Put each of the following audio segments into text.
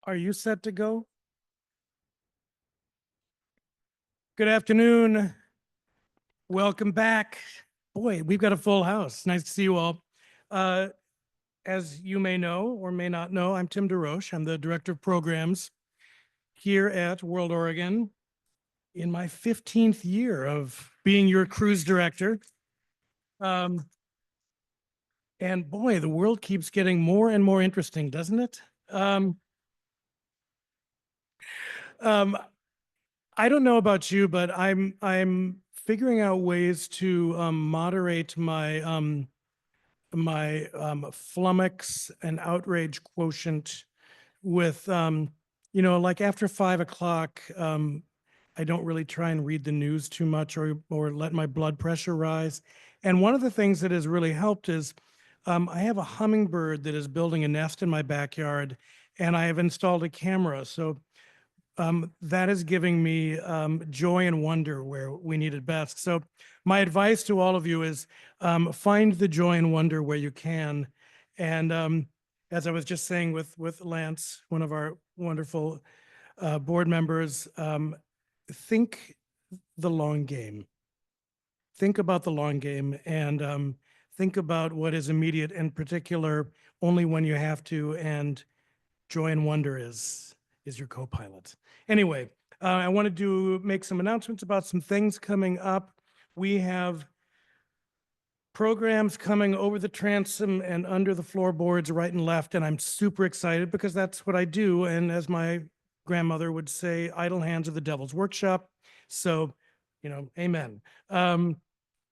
Are you set to go? Good afternoon. Welcome back. Boy, we've got a full house. Nice to see you all. As you may know or may not know, I'm Tim DeRoche. I'm the Director of Programs here at WorldOregon in my 15th year of being your cruise director. And boy, the world keeps getting more and more interesting, doesn't it? I don't know about you, but I'm figuring out ways to moderate my flummox and outrage quotient with like after 5 o'clock. I don't really try and read the news too much or let my blood pressure rise. And one of the things that has really helped is I have a hummingbird that is building a nest in my backyard, and I have installed a camera. So that is giving me joy and wonder where we need it best. So my advice to all of you is find the joy and wonder where you can. And as I was just saying with Lance, one of our wonderful board members, think the long game. Think about the long game and think about what is immediate, in particular, only when you have to, and joy and wonder is your co-pilot. Anyway, I wanted to make some announcements about some things coming up. We have programs coming over the transom and under the floorboards right and left, and I'm super excited because that's what I do. And as my grandmother would say, idle hands are the devil's workshop. So, amen.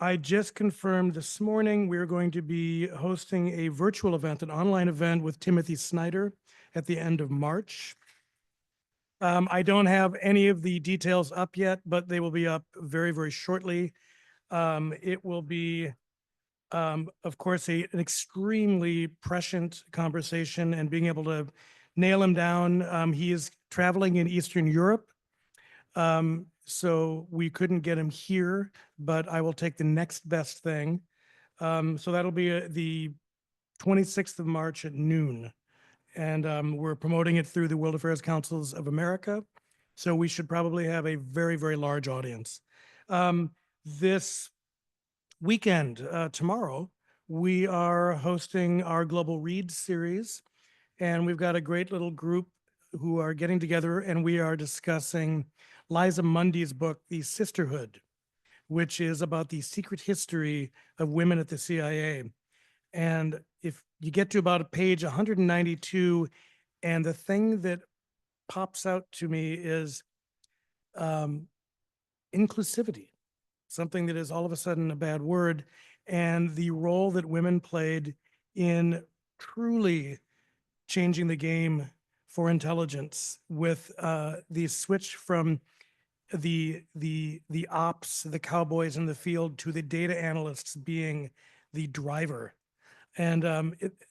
I just confirmed this morning we're going to be hosting a virtual event, an online event with Timothy Snyder at the end of March. I don't have any of the details up yet, but they will be up very, very shortly. It will be, of course, an extremely prescient conversation, and being able to nail him down. He is traveling in Eastern Europe, so we couldn't get him here, but I will take the next best thing. So that'll be the 26th of March at noon. And we're promoting it through the World Affairs Councils of America. So we should probably have a very, very large audience. This weekend, tomorrow, we are hosting our Global Read series. And we've got a great little group who are getting together, and we are discussing Liza Mundy's book, The Sisterhood, which is about the secret history of women at the CIA. And if you get to about page 192, and the thing that pops out to me is inclusivity, something that is all of a sudden a bad word, and the role that women played in truly changing the game for intelligence with the switch from the ops, the cowboys in the field, to the data analysts being the driver. And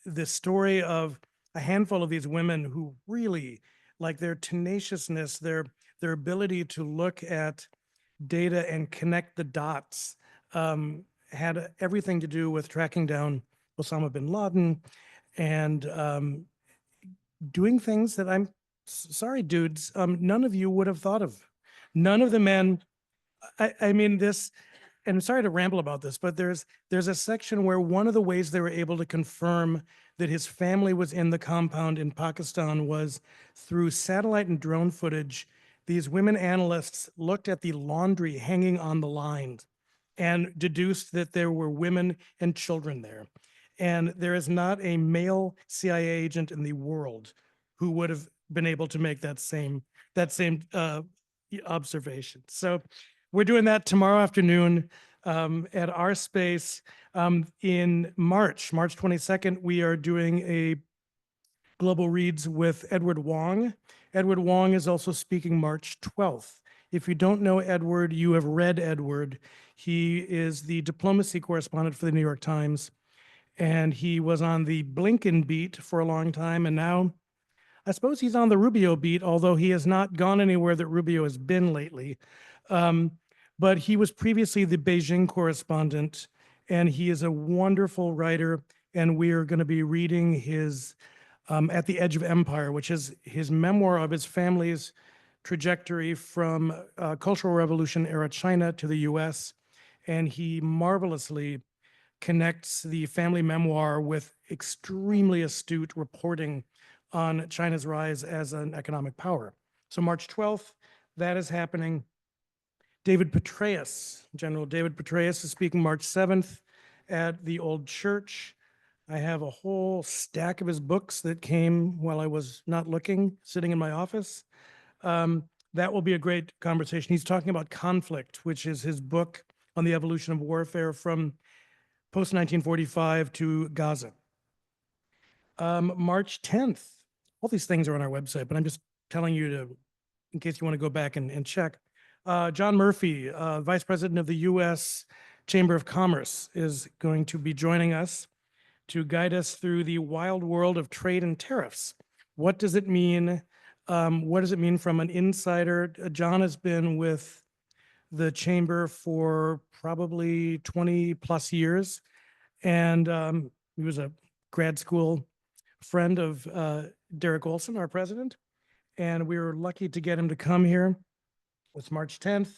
the story of a handful of these women who really, like, their tenaciousness, their ability to look at data and connect the dots, had everything to do with tracking down Osama bin Laden and doing things that I'm sorry, dudes, none of you would have thought of. None of the men. I mean, this. And I'm sorry to ramble about this, but there's a section where one of the ways they were able to confirm that his family was in the compound in Pakistan was through satellite and drone footage. These women analysts looked at the laundry hanging on the line and deduced that there were women and children there. And there is not a male CIA agent in the world who would have been able to make that same observation. So we're doing that tomorrow afternoon at our space. In March 22nd, we are doing a Global Reads with Edward Wong. Edward Wong is also speaking March 12th. If you don't know Edward, you have read Edward. He is the diplomacy correspondent for the New York Times, and he was on the Blinken beat for a long time, and now I suppose he's on the Rubio beat, although he has not gone anywhere that Rubio has been lately. But he was previously the Beijing correspondent, and he is a wonderful writer, and we are going to be reading his At the Edge of Empire, which is his memoir of his family's trajectory from Cultural Revolution era China to the US. And he marvelously connects the family memoir with extremely astute reporting on China's rise as an economic power. So March 12th, that is happening. David Petraeus, General David Petraeus is speaking March 7th at the Old Church. I have a whole stack of his books that came while I was not looking, sitting in my office. That will be a great conversation. He's talking about Conflict, which is his book on the evolution of warfare from post-1945 to Gaza. March 10th, all these things are on our website, but I'm just telling you to, in case you want to go back and check. John Murphy, Vice President of the U.S. Chamber of Commerce, is going to be joining us to guide us through the wild world of trade and tariffs. What does it mean? What does it mean from an insider? John has been with the chamber for probably 20 plus years. And he was a grad school friend of Derek Olson, our president. And we were lucky to get him to come here. It's March 10th.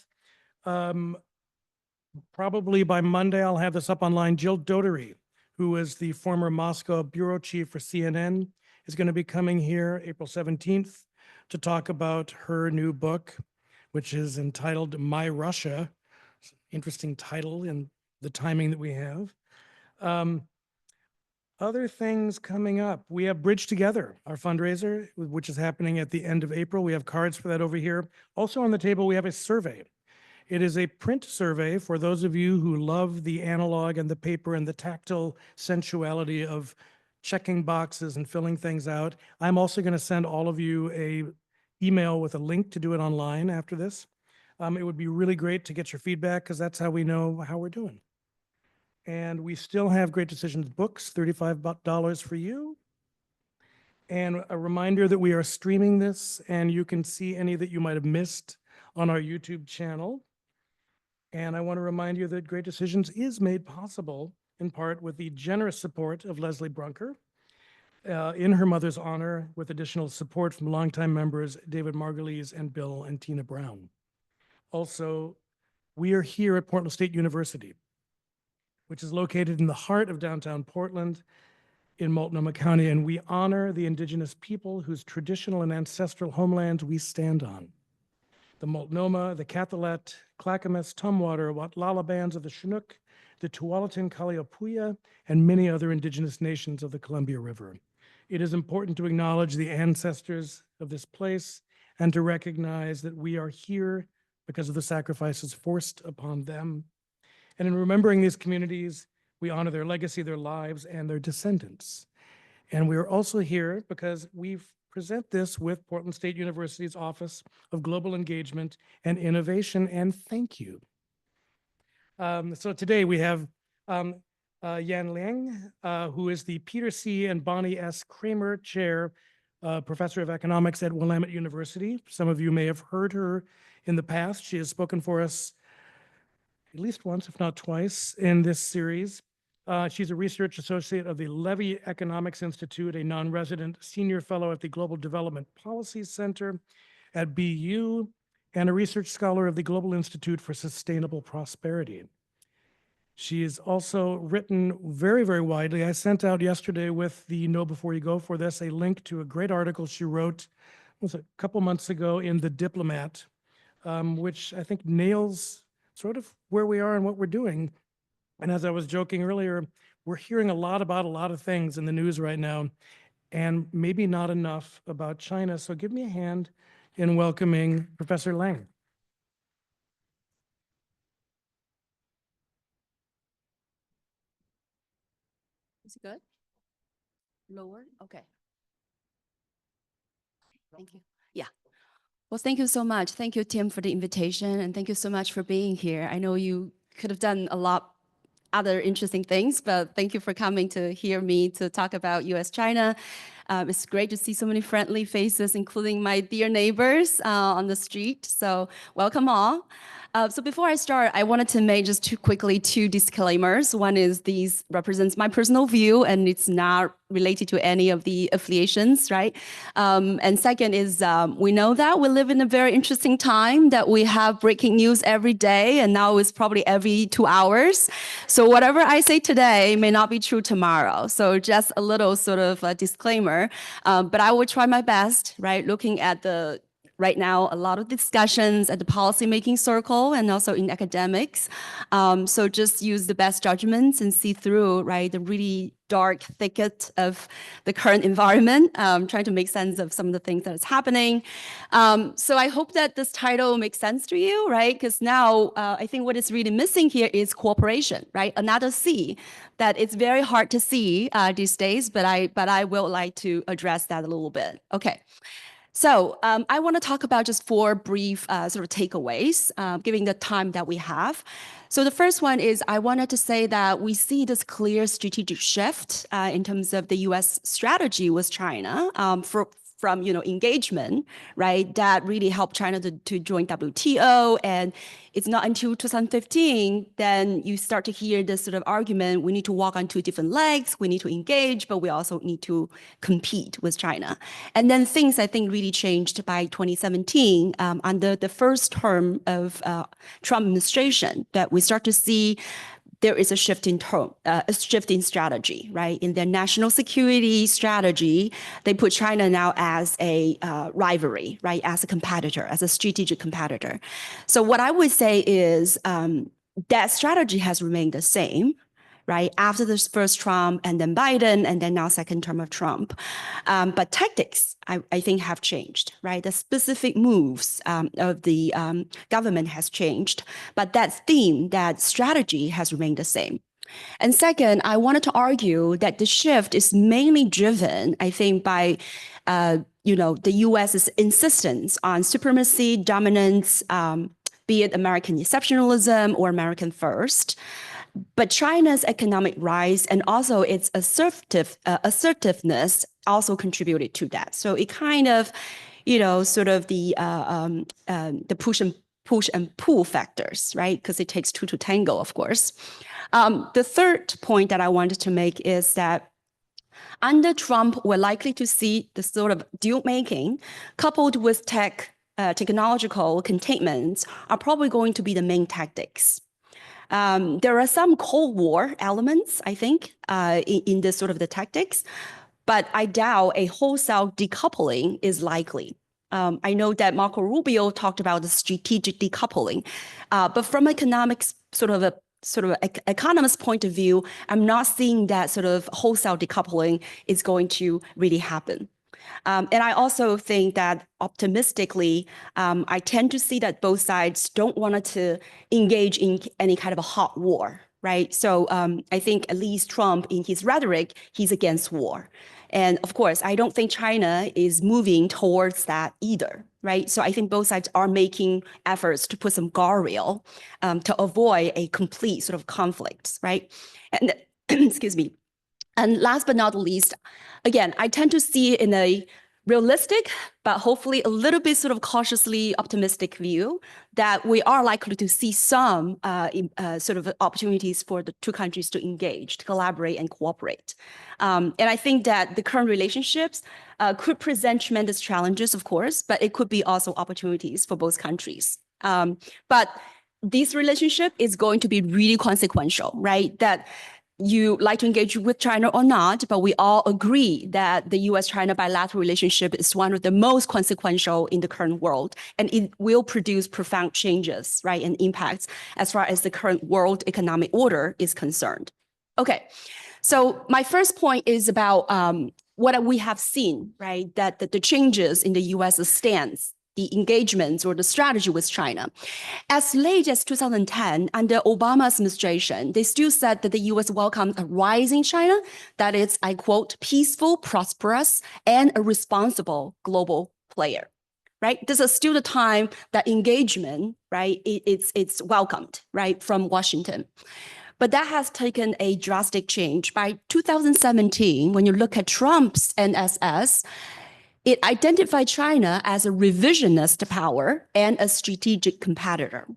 Probably by Monday, I'll have this up online. Jill Dotery, who is the former Moscow bureau chief for CNN, is going to be coming here April 17th to talk about her new book, which is entitled My Russia. Interesting title in the timing that we have. Other things coming up. We have Bridge Together, our fundraiser, which is happening at the end of April. We have cards for that over here. Also on the table, we have a survey. It is a print survey for those of you who love the analog and the paper and the tactile sensuality of checking boxes and filling things out. I'm also going to send all of you an email with a link to do it online after this. It would be really great to get your feedback because that's how we know how we're doing. And we still have Great Decisions books, $35 for you. And a reminder that we are streaming this and you can see any that you might have missed on our YouTube channel. And I want to remind you that Great Decisions is made possible in part with the generous support of Leslie Brunker in her mother's honor, with additional support from longtime members David Margulies and Bill and Tina Brown. Also, we are here at Portland State University, which is located in the heart of downtown Portland in Multnomah County, and we honor the indigenous people whose traditional and ancestral homelands we stand on. The Multnomah, the Cathalet, Clackamas, Tumwater, Watlala bands of the Chinook, the Tualatin Kaliapuya, and many other indigenous nations of the Columbia River. It is important to acknowledge the ancestors of this place and to recognize that we are here because of the sacrifices forced upon them. And in remembering these communities, we honor their legacy, their lives, and their descendants. And we are also here because we present this with Portland State University's Office of Global Engagement and Innovation, and thank you. So today we have Yan Liang, who is the Peter C. and Bonnie S. Kramer Chair, Professor of Economics at Willamette University. Some of you may have heard her in the past. She has spoken for us at least once, if not twice, in this series. She's a research associate of the Levy Economics Institute, a non-resident senior fellow at the Global Development Policy Center at BU, and a research scholar of the Global Institute for Sustainable Prosperity. She has also written very, very widely. I sent out yesterday with the Know Before You Go for this a link to a great article she wrote a couple months ago in The Diplomat, which I think nails sort of where we are and what we're doing. And as I was joking earlier, we're hearing a lot about a lot of things in the news right now, and maybe not enough about China. So give me a hand in welcoming Professor Liang. Is it good? Lower? Okay. Thank you. Yeah. Well, thank you so much. Thank you, Tim, for the invitation. And thank you so much for being here. I know you could have done a lot other interesting things, but thank you for coming to hear me to talk about US-China. It's great to see so many friendly faces, including my dear neighbors on the street. So welcome all. So before I start, I wanted to make just two disclaimers. One is these represents my personal view, and it's not related to any of the affiliations, right? And second is we know that we live in a very interesting time, that we have breaking news every day, and now it's probably every 2 hours. So whatever I say today may not be true tomorrow. So just a little sort of a disclaimer, but I will try my best, right? Looking at the right now, a lot of discussions at the policymaking circle and also in academics. So just use the best judgments and see through, right, the really dark thicket of the current environment, trying to make sense of some of the things that is happening. So I hope that this title makes sense to you, right? Because now I think what is really missing here is cooperation, right? Another C that it's very hard to see these days, but I will like to address that a little bit. Okay. So I want to talk about just 4 brief sort of takeaways, given the time that we have. So the first one is I wanted to say that we see this clear strategic shift in terms of the U.S. strategy with China from engagement, right? That really helped China to join WTO. And it's not until 2015 then you start to hear this sort of argument, we need to walk on 2 different legs, we need to engage, but we also need to compete with China. And then things, I think, really changed by 2017 under the first term of Trump administration, that we start to see there is a shift in strategy, right? In their national security strategy, they put China now as a rivalry, right? As a competitor, as a strategic competitor. So what I would say is that strategy has remained the same, right? After this first Trump and then Biden and then now second term of Trump. But tactics, I think, have changed, right? The specific moves of the government has changed, but that theme, that strategy has remained the same. And second, I wanted to argue that the shift is mainly driven, I think, by the U.S.'s insistence on supremacy, dominance, be it American exceptionalism or American first. But China's economic rise and also its assertiveness also contributed to that. So it kind of, sort of the push and pull factors, right? Because it takes 2 to tango, of course. The third point that I wanted to make is that under Trump, we're likely to see the sort of deal making coupled with technological containments are probably going to be the main tactics. There are some Cold War elements, I think, in this sort of the tactics, but I doubt a wholesale decoupling is likely. I know that Marco Rubio talked about the strategic decoupling, but from economics sort of economist point of view, I'm not seeing that sort of wholesale decoupling is going to really happen. And I also think that optimistically, I tend to see that both sides don't want to engage in any kind of a hot war, right? So I think at least Trump, in his rhetoric, he's against war. And of course, I don't think China is moving towards that either, right? So I think both sides are making efforts to put some guardrail to avoid a complete sort of conflict, right? And excuse me. And last but not least, again, I tend to see in a realistic, but hopefully a little bit sort of cautiously optimistic view that we are likely to see some sort of opportunities for the 2 countries to engage, to collaborate and cooperate. And I think that the current relationships could present tremendous challenges, of course, but it could be also opportunities for both countries. But this relationship is going to be really consequential, right? That you like to engage with China or not, but we all agree that the U.S.-China bilateral relationship is one of the most consequential in the current world, and it will produce profound changes, right, and impacts as far as the current world economic order is concerned. Okay, so my first point is about what we have seen, right, that the changes in the U.S.'s stance, the engagements or the strategy with China. As late as 2010, under Obama's administration, they still said that the U.S. welcomed a rising China that is, I quote, peaceful, prosperous, and a responsible global player, right? This is still the time that engagement, right, it's welcomed, right, from Washington. But that has taken a drastic change. By 2017, when you look at Trump's NSS, it identified China as a revisionist power and a strategic competitor.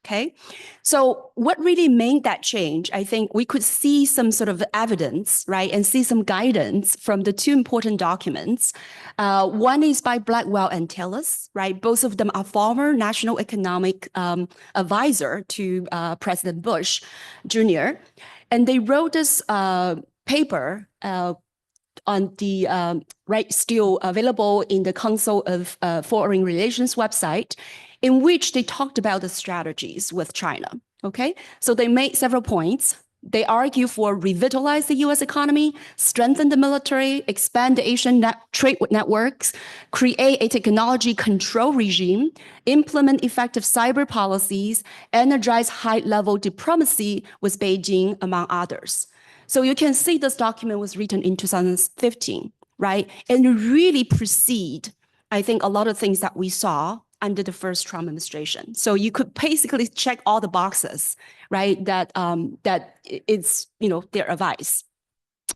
Okay, so what really made that change? I think we could see some sort of evidence, right, and see some guidance from the two important documents. One is by Blackwell and Tillis, right? Both of them are former national economic advisor to President Bush Jr. And they wrote this paper on the right, still available in the Council of Foreign Relations website, in which they talked about the strategies with China. Okay, so they made several points. They argue for revitalize the U.S. economy, strengthen the military, expand the Asian trade networks, create a technology control regime, implement effective cyber policies, energize high-level diplomacy with Beijing, among others. So you can see this document was written in 2015, right? And really precede, I think, a lot of things that we saw under the first Trump administration. So you could basically check all the boxes, right? That it's, their advice.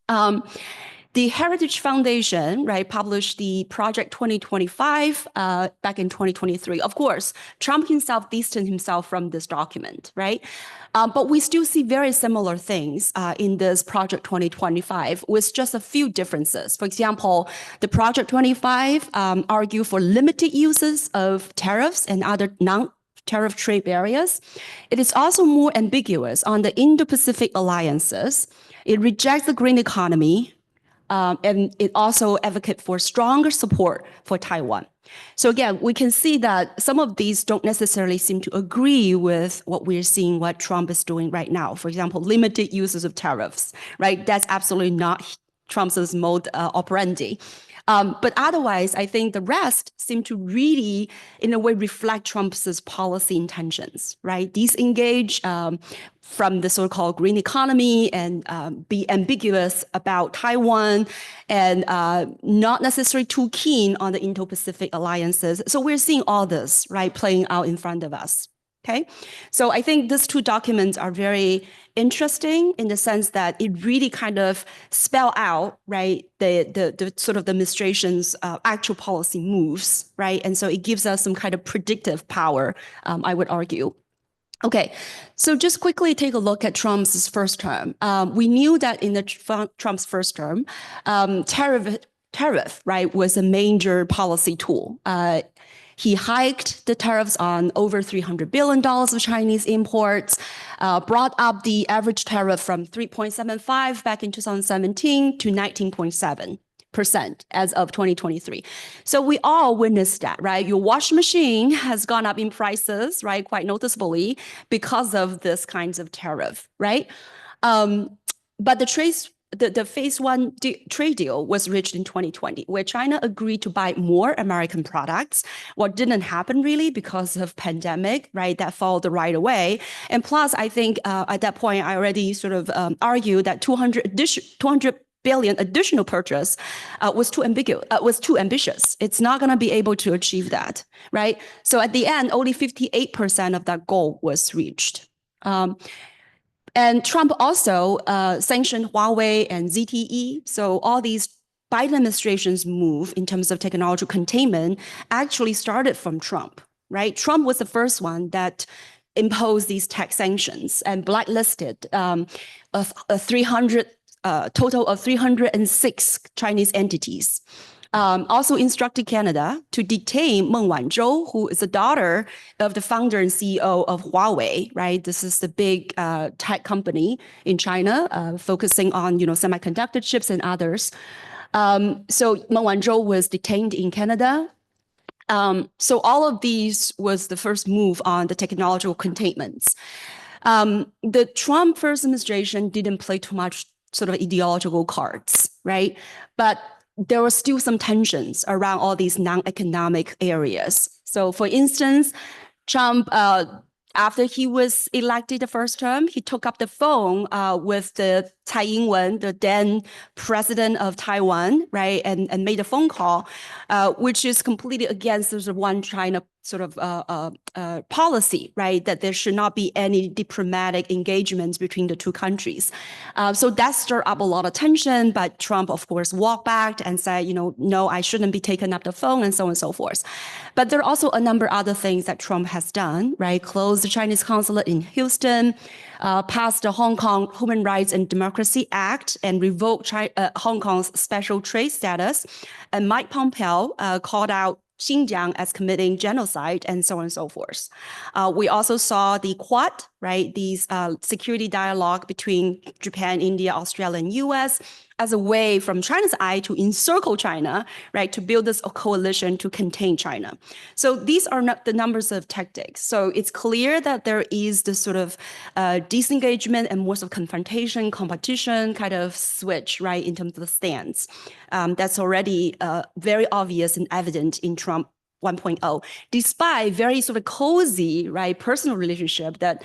The Heritage Foundation, right, published the Project 2025 back in 2023. Of course, Trump himself distanced himself from this document, right? But we still see very similar things in this Project 2025 with just a few differences. For example, the Project 25 argue for limited uses of tariffs and other non-tariff trade barriers. It is also more ambiguous on the Indo-Pacific alliances. It rejects the green economy, and it also advocates for stronger support for Taiwan. So again, we can see that some of these don't necessarily seem to agree with what we're seeing, what Trump is doing right now. For example, limited uses of tariffs, right? That's absolutely not Trump's mode operandi. But otherwise, I think the rest seem to really, in a way, reflect Trump's policy intentions, right? Disengage from the so-called green economy and be ambiguous about Taiwan and not necessarily too keen on the Indo-Pacific alliances. So we're seeing all this, right, playing out in front of us. Okay, so I think these two documents are very interesting in the sense that it really kind of spell out, right, the sort of the administration's actual policy moves, right, and so it gives us some kind of predictive power, I would argue. Okay, so just quickly take a look at Trump's first term. We knew that in Trump's first term, tariff, right, was a major policy tool. He hiked the tariffs on over $300 billion of Chinese imports, brought up the average tariff from 3.75 back in 2017 to 19.7% as of 2023. So we all witnessed that, right? Your washing machine has gone up in prices, right, quite noticeably because of this kinds of tariff, right? But the phase one trade deal was reached in 2020, where China agreed to buy more American products. What didn't happen really because of pandemic, right? That followed right away. And plus, I think at that point, I already sort of argued that 200 billion additional purchase was too ambitious. It's not going to be able to achieve that, right? So at the end, only 58% of that goal was reached. And Trump also sanctioned Huawei and ZTE. So all these Biden administration's move in terms of technological containment actually started from Trump, right? Trump was the first one that imposed these tech sanctions and blacklisted a total of 306 Chinese entities. Also instructed Canada to detain Meng Wanzhou, who is the daughter of the founder and CEO of Huawei, right? This is the big tech company in China, focusing on, semiconductor chips and others. So Meng Wanzhou was detained in Canada. So all of these was the first move on the technological containments. The Trump first administration didn't play too much sort of ideological cards, right? But there were still some tensions around all these non-economic areas. So for instance, Trump, after he was elected the first term, he took up the phone with the Tsai Ing-wen, the then president of Taiwan, right, and made a phone call, which is completely against the one China sort of policy, right? That there should not be any diplomatic engagements between the two countries. So that stirred up a lot of tension, but Trump, of course, walked back and said, no, I shouldn't be taking up the phone and so on and so forth. But there are also a number of other things that Trump has done, right? Closed the Chinese consulate in Houston, passed the Hong Kong Human Rights and Democracy Act and revoked Hong Kong's special trade status. And Mike Pompeo called out Xinjiang as committing genocide and so on and so forth. We also saw the Quad, right? These security dialogue between Japan, India, Australia, and US as a way from China's eye to encircle China, right? To build this coalition to contain China. So these are not the numbers of tactics. So it's clear that there is this sort of disengagement and more of confrontation, competition kind of switch, right? In terms of the stance. That's already very obvious and evident in Trump 1.0, despite very sort of cozy, right, personal relationship that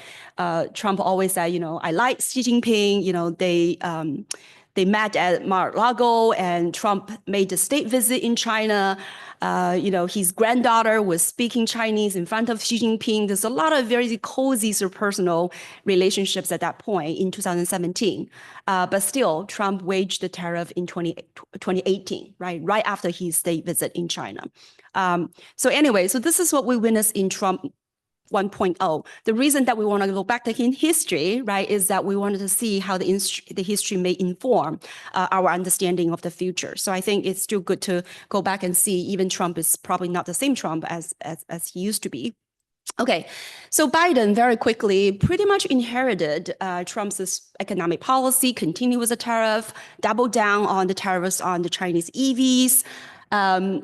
Trump always said, I like Xi Jinping, they met at Mar-a-Lago and Trump made a state visit in China. His granddaughter was speaking Chinese in front of Xi Jinping. There's a lot of very cozy sort of personal relationships at that point in 2017. But still, Trump waged the tariff in 2018, right after his state visit in China. So this is what we witnessed in Trump 1.0. The reason that we want to go back in history, right, is that we wanted to see how the history may inform our understanding of the future. So I think it's still good to go back and see even Trump is probably not the same Trump as he used to be. Okay, so Biden very quickly pretty much inherited Trump's economic policy, continued with the tariff, doubled down on the tariffs on the Chinese EVs,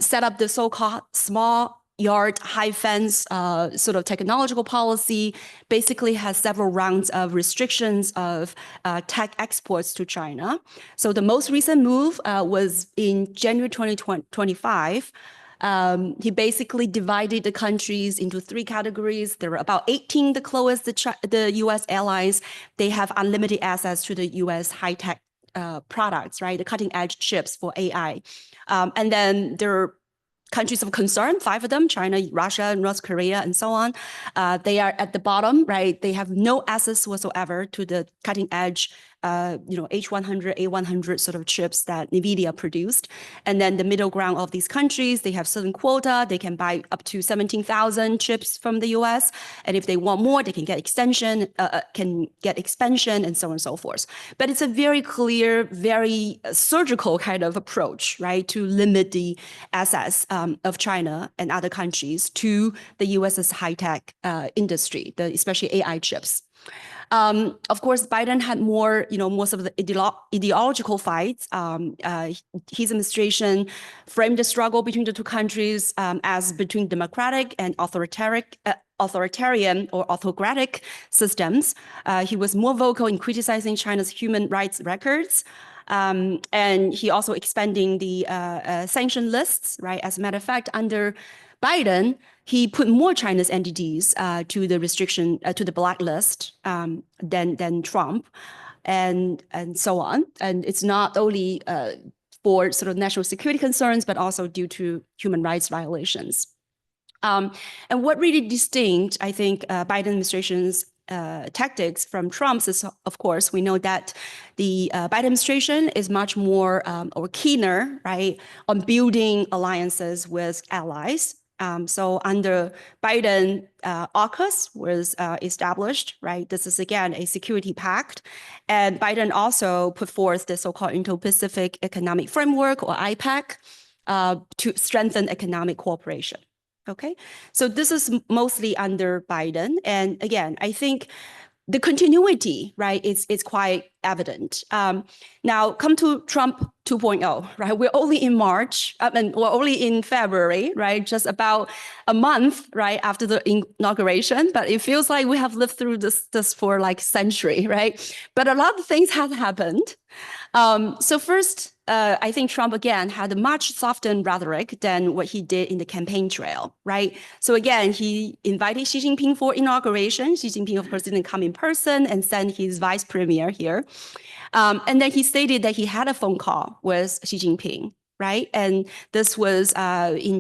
set up the so-called small yard high fence sort of technological policy, basically has several rounds of restrictions of tech exports to China. So the most recent move was in January 2025. He basically divided the countries into 3 categories. There were about 18 the closest the U.S. allies. They have unlimited access to the U.S. high-tech products, right? The cutting-edge chips for AI. And then there are countries of concern, 5 of them, China, Russia, North Korea, and so on. They are at the bottom, right? They have no access whatsoever to the cutting edge H100, A100 sort of chips that NVIDIA produced. And then the middle ground of these countries, they have certain quota. They can buy up to 17,000 chips from the US. And if they want more, they can get expansion, and so on and so forth. But it's a very clear, very surgical kind of approach, right, to limit the access of China and other countries to the US's high-tech industry, especially AI chips. Of course, Biden had more, most of the ideological fights. His administration framed the struggle between the two countries as between democratic and authoritarian or autocratic systems. He was more vocal in criticizing China's human rights records. And he also expanding the sanction lists, right? As a matter of fact, under Biden, he put more China's entities to the restriction, to the blacklist than Trump, and so on. And it's not only for sort of national security concerns, but also due to human rights violations. And what really distinct, I think, Biden administration's tactics from Trump's is, of course, we know that the Biden administration is much more or keener, right, on building alliances with allies. So under Biden, AUKUS was established, right? This is, again, a security pact. And Biden also put forth the so-called Indo-Pacific Economic Framework, or IPEC, to strengthen economic cooperation. Okay, so this is mostly under Biden. And again, I think the continuity, right, it's quite evident. Now, come to Trump 2.0, right? We're only in March, and we're only in February, right? Just about a month, right, after the inauguration. But it feels like we have lived through this for like a century, right? But a lot of things have happened. So first, I think Trump, again, had a much softened rhetoric than what he did in the campaign trail, right? So again, he invited Xi Jinping for inauguration. Xi Jinping, of course, didn't come in person and sent his vice premier here. And then he stated that he had a phone call with Xi Jinping, right? And this was in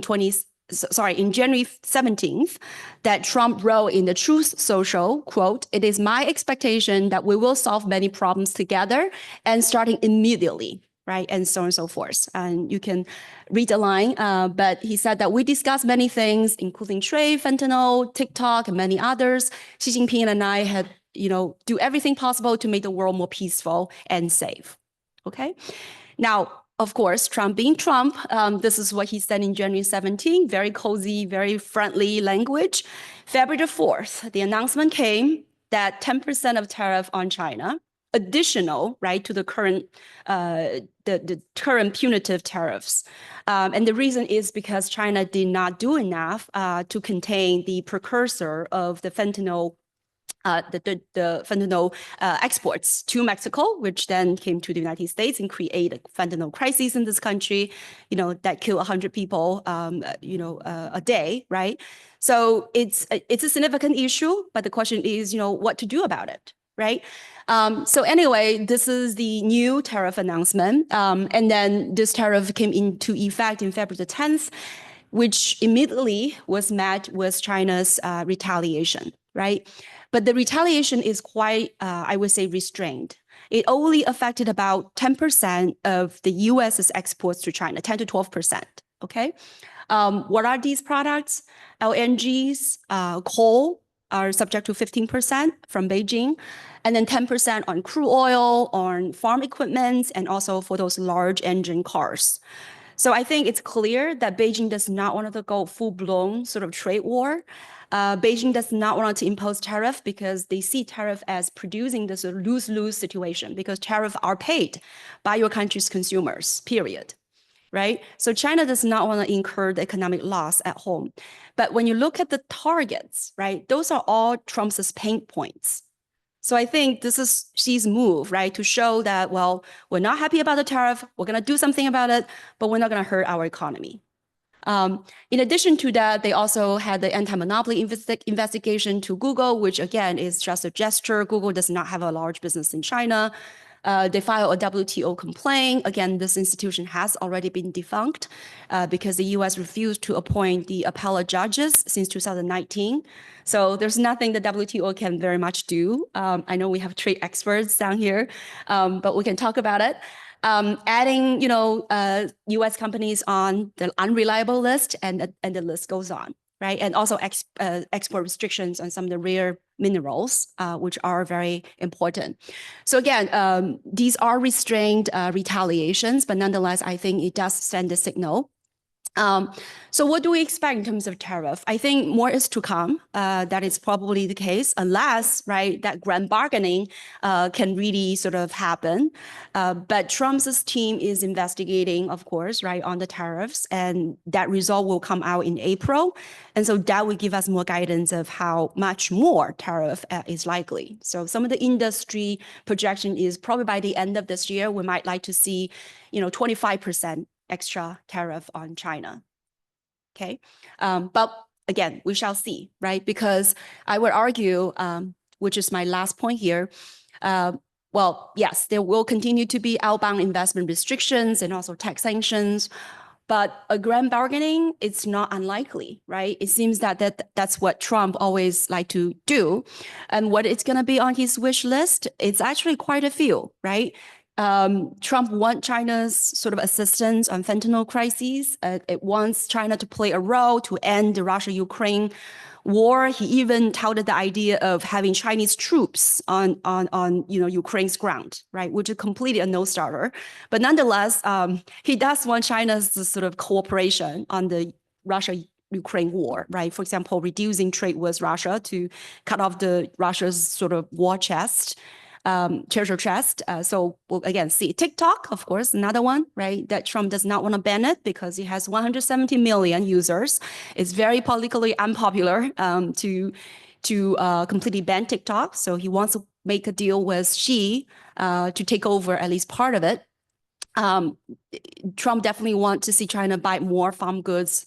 in January 17th, that Trump wrote in the Truth Social, quote, "It is my expectation that we will solve many problems together and starting immediately," right? And so on and so forth. And you can read the line, but he said that we discussed many things, including trade, fentanyl, TikTok, and many others. Xi Jinping and I had, do everything possible to make the world more peaceful and safe, okay? Now, of course, Trump being Trump, this is what he said in January 17, very cozy, very friendly language. February 4th, the announcement came that 10% of tariff on China, additional, right, to the current, the current punitive tariffs. And the reason is because China did not do enough to contain the precursor of the fentanyl the fentanyl exports to Mexico, which then came to the United States and created a fentanyl crisis in this country, that killed 100 people, a day, right? So it's a significant issue, but the question is, what to do about it, right? So anyway, this is the new tariff announcement. And then this tariff came into effect in February the 10th, which immediately was met with China's retaliation, right? But the retaliation is quite, I would say, restrained. It only affected about 10% of the US's exports to China, 10 to 12%, okay? What are these products? LNGs, coal are subject to 15% from Beijing, and then 10% on crude oil, on farm equipment, and also for those large engine cars. So I think it's clear that Beijing does not want to go full-blown sort of trade war. Beijing does not want to impose tariff because they see tariff as producing this lose-lose situation because tariffs are paid by your country's consumers, period, right? So China does not want to incur the economic loss at home. But when you look at the targets, right, those are all Trump's pain points. So I think this is Xi's move, right, to show that, well, we're not happy about the tariff, we're going to do something about it, but we're not going to hurt our economy. In addition to that, they also had the anti-monopoly investigation to Google, which again is just a gesture. Google does not have a large business in China. They filed a WTO complaint. Again, this institution has already been defunct because the US refused to appoint the appellate judges since 2019. So there's nothing the WTO can very much do. I know we have trade experts down here, but we can talk about it. Adding, U.S. companies on the unreliable list, and the list goes on, right? And also export restrictions on some of the rare minerals, which are very important. So again, these are restrained retaliations, but nonetheless, I think it does send a signal. So what do we expect in terms of tariff? I think more is to come. That is probably the case, unless, right, that grand bargaining can really sort of happen. But Trump's team is investigating, of course, right, on the tariffs, and that result will come out in April. And so that will give us more guidance of how much more tariff is likely. So some of the industry projection is probably by the end of this year, we might like to see, 25% extra tariff on China, okay? But again, we shall see, right? Because I would argue, which is my last point here, well, yes, there will continue to be outbound investment restrictions and also tax sanctions, but a grand bargaining, it's not unlikely, right? It seems that's what Trump always like to do. And what it's gonna be on his wish list, it's actually quite a few, right? Trump wants China's sort of assistance on fentanyl crises. It wants China to play a role to end the Russia-Ukraine war. He even touted the idea of having Chinese troops on Ukraine's ground, right? Which is completely a no-starter. But nonetheless, he does want China's sort of cooperation on the Russia-Ukraine war, right? For example, reducing trade with Russia to cut off Russia's sort of war chest. Treasure chest. So we'll again see TikTok, of course, another one, right? That Trump does not want to ban it because it has 170 million users. It's very politically unpopular to completely ban TikTok. So he wants to make a deal with Xi to take over at least part of it. Trump definitely wants to see China buy more farm goods,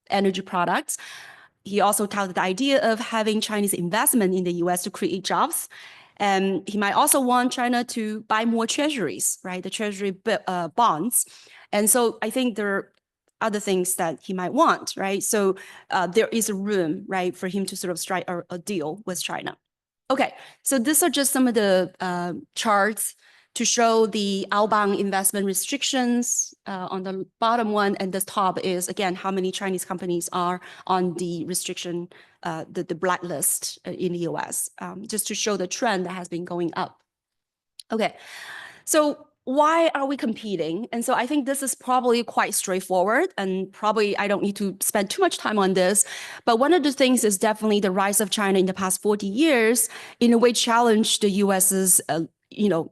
energy products. He also touted the idea of having Chinese investment in the US to create jobs. And he might also want China to buy more treasuries, right? The treasury bonds. And so I think other things that he might want, right? So there is a room, right, for him to sort of strike a deal with China. Okay, so these are just some of the charts to show the outbound investment restrictions on the bottom one, and the top is, again, how many Chinese companies are on the restriction, the blacklist in the US, just to show the trend that has been going up. Okay, so why are we competing? And so I think this is probably quite straightforward, and probably I don't need to spend too much time on this. But one of the things is definitely the rise of China in the past 40 years, in a way, challenged the US's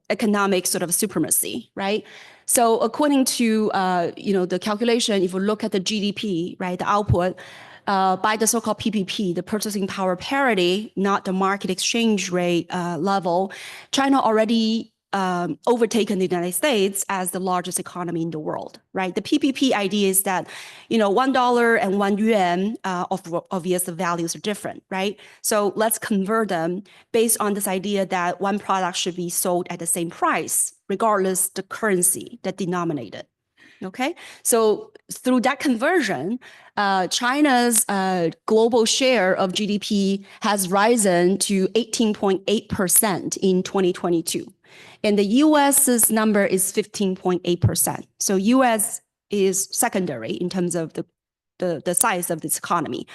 economic sort of supremacy, right? So according to the calculation, if we look at the GDP, right, the output, by the so-called PPP, the purchasing power parity, not the market exchange rate level, China already overtaken the United States as the largest economy in the world, right? The PPP idea is that, $1 and 1 yuan, obvious the values are different, right? So let's convert them based on this idea that one product should be sold at the same price, regardless the currency that denominated. Okay, so through that conversion, China's global share of GDP has risen to 18.8% in 2022. And the US's number is 15.8%. So US is secondary in terms of the size of this economy.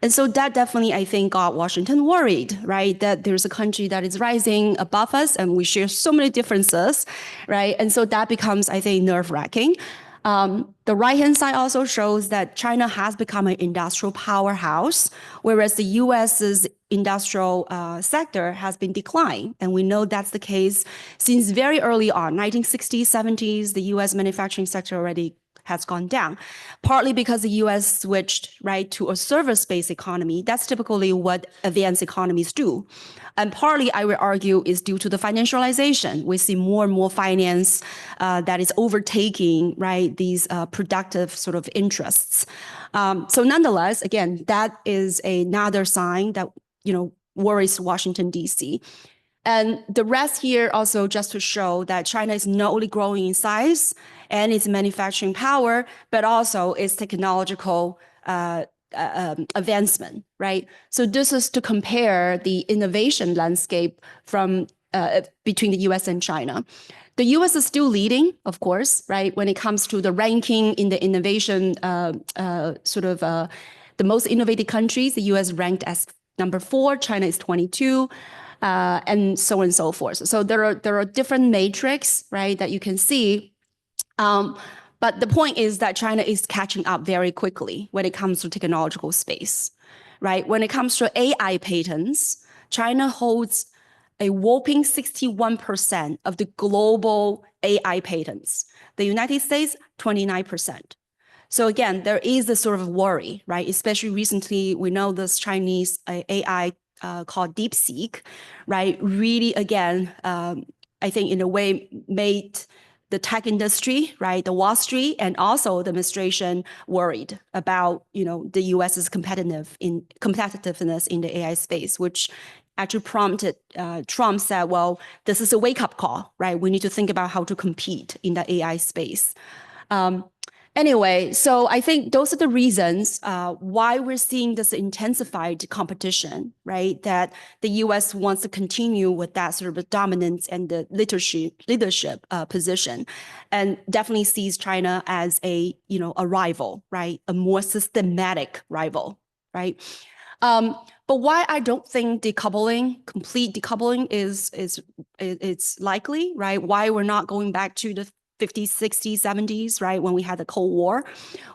And so that definitely, I think, got Washington worried, right? That there's a country that is rising above us and we share so many differences, right? And so that becomes, I think, nerve-wracking. The right-hand side also shows that China has become an industrial powerhouse, whereas the US's industrial sector has been declining. And we know that's the case since very early on, 1960s, 70s, the US manufacturing sector already has gone down, partly because the US switched, right, to a service-based economy. That's typically what advanced economies do. And partly, I would argue, is due to the financialization. We see more and more finance that is overtaking, right, these productive sort of interests. So nonetheless, again, that is another sign that, worries Washington, D.C. And the rest here also just to show that China is not only growing in size and its manufacturing power, but also its technological advancement, right? So this is to compare the innovation landscape from between the US and China. The US is still leading, of course, right? When it comes to the ranking in the innovation, the most innovative countries, the US ranked as number 4, China is 22. And so on and so forth. So there are different metrics, right, that you can see. But the point is that China is catching up very quickly when it comes to technological space, right? When it comes to AI patents, China holds a whopping 61% of the global AI patents. The United States, 29%. So again, there is a sort of worry, right? Especially recently, we know this Chinese AI called DeepSeek, right? Really, again, I think in a way made the tech industry, right, the Wall Street, and also the administration worried about, the US's competitiveness in the AI space, which actually prompted Trump said, well, this is a wake-up call, right? We need to think about how to compete in the AI space. Anyway, so I think those are the reasons why we're seeing this intensified competition, right? That the U.S. wants to continue with that sort of dominance and the leadership position, and definitely sees China as a rival, right? A more systematic rival, right? But why I don't think complete decoupling is likely, right? Why we're not going back to the 50s, 60s, 70s, right, when we had the Cold War?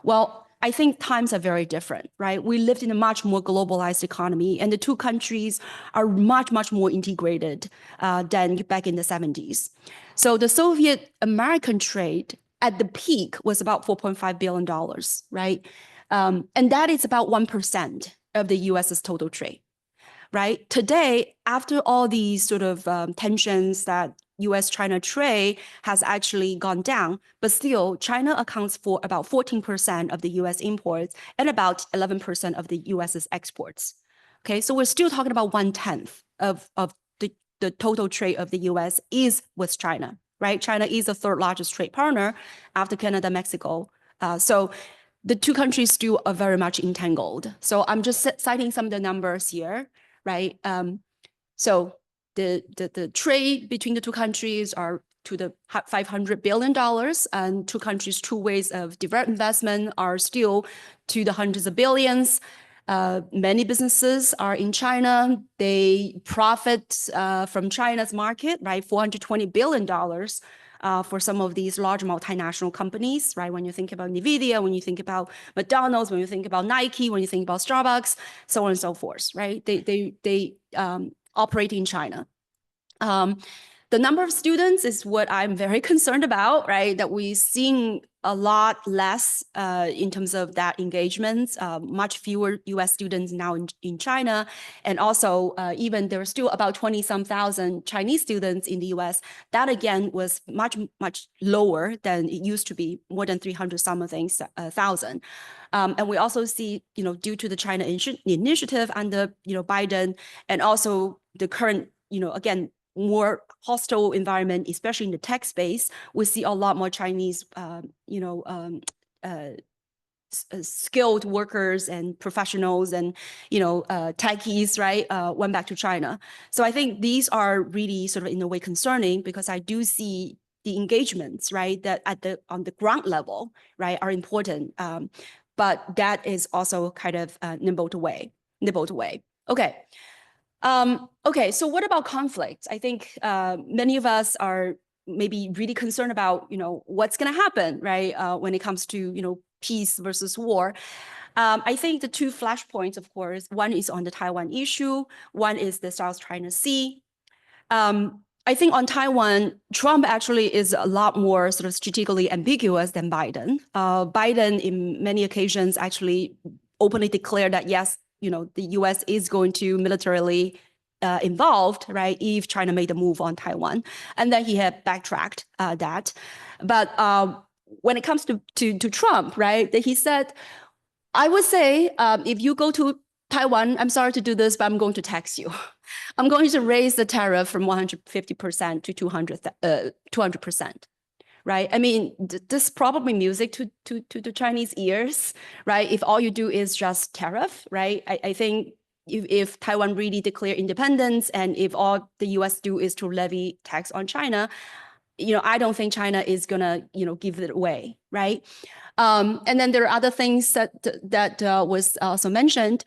Well, I think times are very different, right? We lived in a much more globalized economy, and the two countries are much, much more integrated than back in the 70s. So the Soviet-American trade at the peak was about $4.5 billion, right? And that is about 1% of the US's total trade, right? Today, after all these sort of tensions that US-China trade has actually gone down, but still China accounts for about 14% of the US imports and about 11% of the US's exports. Okay, so we're still talking about 1/10 of the total trade of the US is with China, right? China is the third largest trade partner after Canada, Mexico. So the two countries still are very much entangled. So I'm just citing some of the numbers here, right? So the trade between the two countries are to the $500 billion, and two countries' two ways of direct investment are still to the hundreds of billions. Many businesses are in China. They profit from China's market, right? $420 billion for some of these large multinational companies, right? When you think about NVIDIA, when you think about McDonald's, when you think about Nike, when you think about Starbucks, so on and so forth, right? They operate in China. The number of students is what I'm very concerned about, right? That we're seeing a lot less in terms of that engagement, much fewer US students now in China. And also, even there are still about 20-some thousand Chinese students in the US. That again was much lower than it used to be, more than 300-some thousand. And we also see, due to the China initiative under, Biden, and also the current, again, more hostile environment, especially in the tech space, we see a lot more Chinese, skilled workers and professionals and, techies, right, went back to China. So I think these are really sort of in a way concerning, because I do see the engagements, right, that on the ground level, right, are important. But that is also kind of nibbled away. Okay. Okay, so what about conflict? I think many of us are maybe really concerned about, what's going to happen, right, when it comes to, peace versus war. I think the two flashpoints, of course, one is on the Taiwan issue, one is the South China Sea. I think on Taiwan, Trump actually is a lot more sort of strategically ambiguous than Biden. Biden, in many occasions, actually openly declared that, yes, the US is going to militarily involved, right, if China made a move on Taiwan. And then he had backtracked that. But when it comes to Trump, right, that he said, I would say, if you go to Taiwan, I'm sorry to do this, but I'm going to tax you. I'm going to raise the tariff from 150% to 200%. Right? I mean, this is probably music to the Chinese ears, right? If all you do is just tariff, right? I think if Taiwan really declare independence, and if all the US do is to levy tax on China, I don't think China is gonna, give it away, right? And then there are other things that was also mentioned.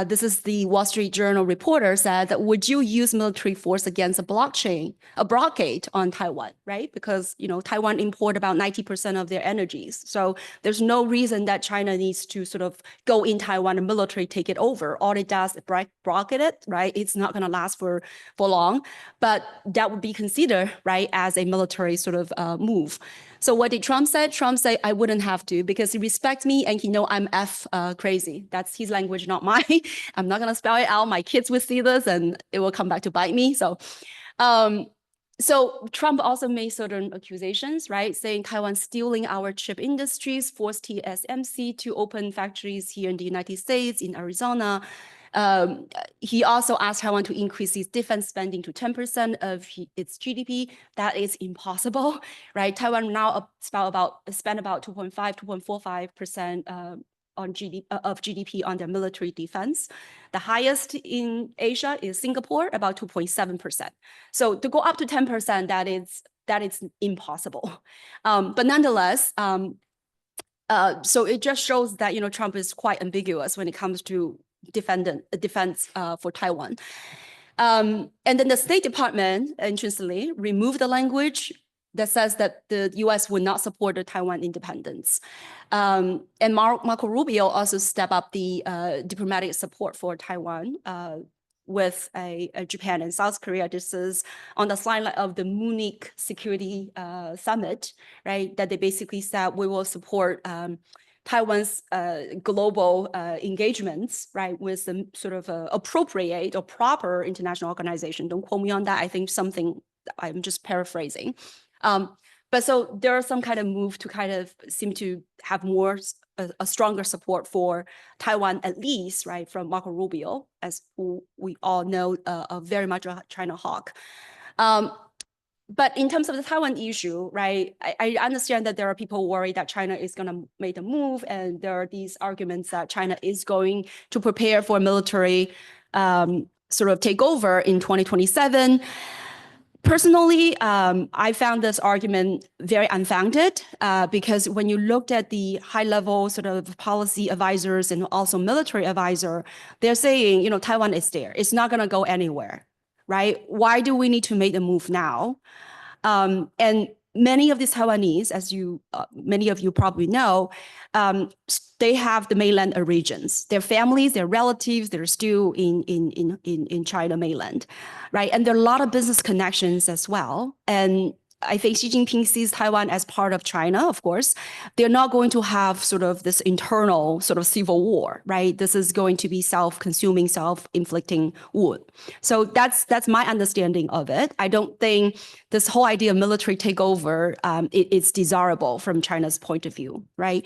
This is the Wall Street Journal reporter said that, would you use military force against a blockade on Taiwan, right? Because, Taiwan import about 90% of their energies. So there's no reason that China needs to sort of go in Taiwan and military take it over. All it does is blockade it, right? It's not going to last for long, but that would be considered, right, as a military sort of move. So what did Trump say? Trump said, I wouldn't have to, because he respects me and he know I'm crazy. That's his language, not mine. I'm not going to spell it out. My kids will see this and it will come back to bite me. So Trump also made certain accusations, right, saying Taiwan stealing our chip industries, forced TSMC to open factories here in the United States, in Arizona. He also asked Taiwan to increase its defense spending to 10% of its GDP. That is impossible, right? Taiwan now spend about 2.5, 2.45% of GDP on their military defense. The highest in Asia is Singapore, about 2.7%. So to go up to 10%, that is impossible. But nonetheless, so it just shows that Trump is quite ambiguous when it comes to defense for Taiwan. And then the State Department, interestingly, removed the language that says that the US would not support the Taiwan independence. And Marco Rubio also stepped up the diplomatic support for Taiwan with Japan and South Korea. This is on the slide of the Munich Security Summit, right? That they basically said we will support Taiwan's global engagements, right, with some sort of appropriate or proper international organization. Don't quote me on that. I think something, I'm just paraphrasing. But so there are some kind of move to kind of seem to have a stronger support for Taiwan, at least, right, from Marco Rubio, as who we all know very much a China hawk. But in terms of the Taiwan issue, right, I understand that there are people worried that China is going to make a move, and there are these arguments that China is going to prepare for a military sort of takeover in 2027. Personally, I found this argument very unfounded because when you looked at the high-level sort of policy advisors and also military advisor, they're saying, you know, Taiwan is there. It's not going to go anywhere, right? Why do we need to make the move now? And many of these Taiwanese, as many of you probably know, they have the mainland regions. Their families, their relatives, they're still in China mainland, right? And there are a lot of business connections as well. And I think Xi Jinping sees Taiwan as part of China, of course. They're not going to have sort of this internal sort of civil war, right? This is going to be self-consuming, self-inflicting wound. So that's my understanding of it. I don't think this whole idea of military takeover it's desirable from China's point of view, right?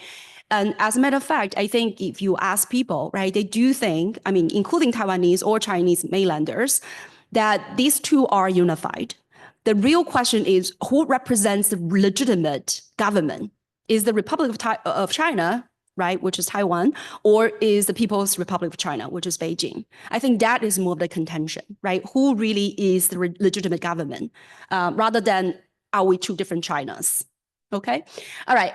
And as a matter of fact, I think if you ask people, right, they do think, I mean, including Taiwanese or Chinese mainlanders, that these two are unified. The real question is who represents the legitimate government? Is the Republic of China, right, which is Taiwan, or is the People's Republic of China, which is Beijing? I think that is more of the contention, right? Who really is the legitimate government, rather than are we two different Chinas? Okay, all right.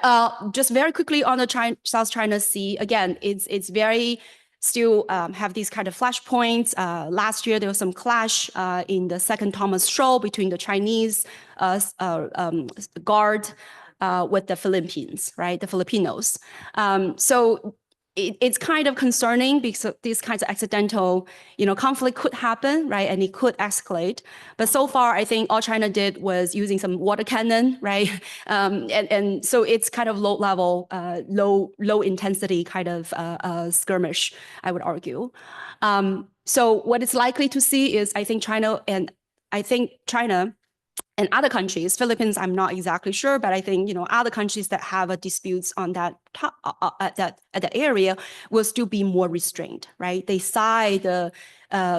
Just very quickly on the South China Sea. Again, it's very still have these kind of flashpoints. Last year, there was some clash in the Second Thomas Shoal between the Chinese guard with the Philippines, right? The Filipinos. So it's kind of concerning because these kinds of accidental, conflict could happen, right? And it could escalate. But so far, I think all China did was using some water cannon, right? And so it's kind of low level, low intensity kind of skirmish, I would argue. So what it's likely to see is I think China and other countries, Philippines, I'm not exactly sure, but I think other countries that have a disputes on that at that area will still be more restrained, right? They signed the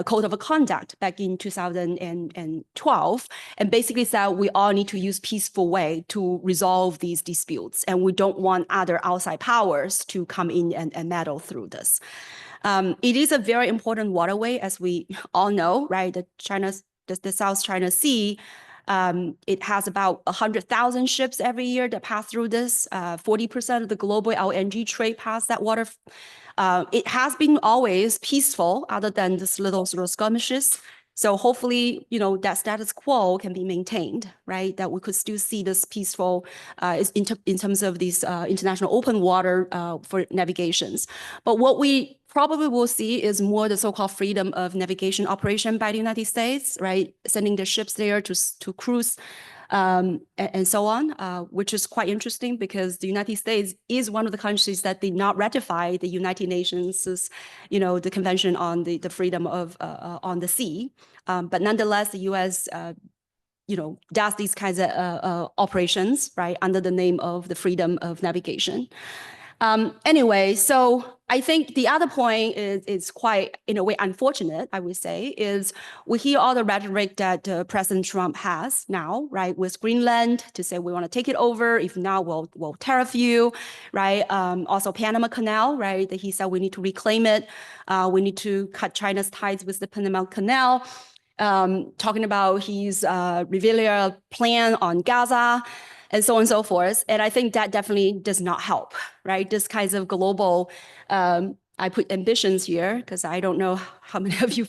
Code of Conduct back in 2012, and basically said we all need to use peaceful way to resolve these disputes, and we don't want other outside powers to come in and meddle through this. It is a very important waterway, as we all know, right? The South China Sea. It has about 100,000 ships every year that pass through this. 40% of the global LNG trade pass that water. It has been always peaceful, other than this little sort of skirmishes. So hopefully, that status quo can be maintained, right? That we could still see this peaceful in terms of these international open water for navigations. But what we probably will see is more the so-called freedom of navigation operation by the United States, right? Sending their ships there to cruise and so on, which is quite interesting because the United States is one of the countries that did not ratify the United Nations, the Convention on the Freedom of on the Sea. But nonetheless, the U.S. Does these kinds of operations, right, under the name of the freedom of navigation. Anyway, so I think the other point is quite, in a way, unfortunate, I would say, is we hear all the rhetoric that President Trump has now, right, with Greenland to say we want to take it over. If not, we'll tariff you, right? Also Panama Canal, right, that he said we need to reclaim it. We need to cut China's ties with the Panama Canal. Talking about his revealing a plan on Gaza, and so on and so forth. And I think that definitely does not help, right? This kinds of global, I put ambitions here because I don't know how many of you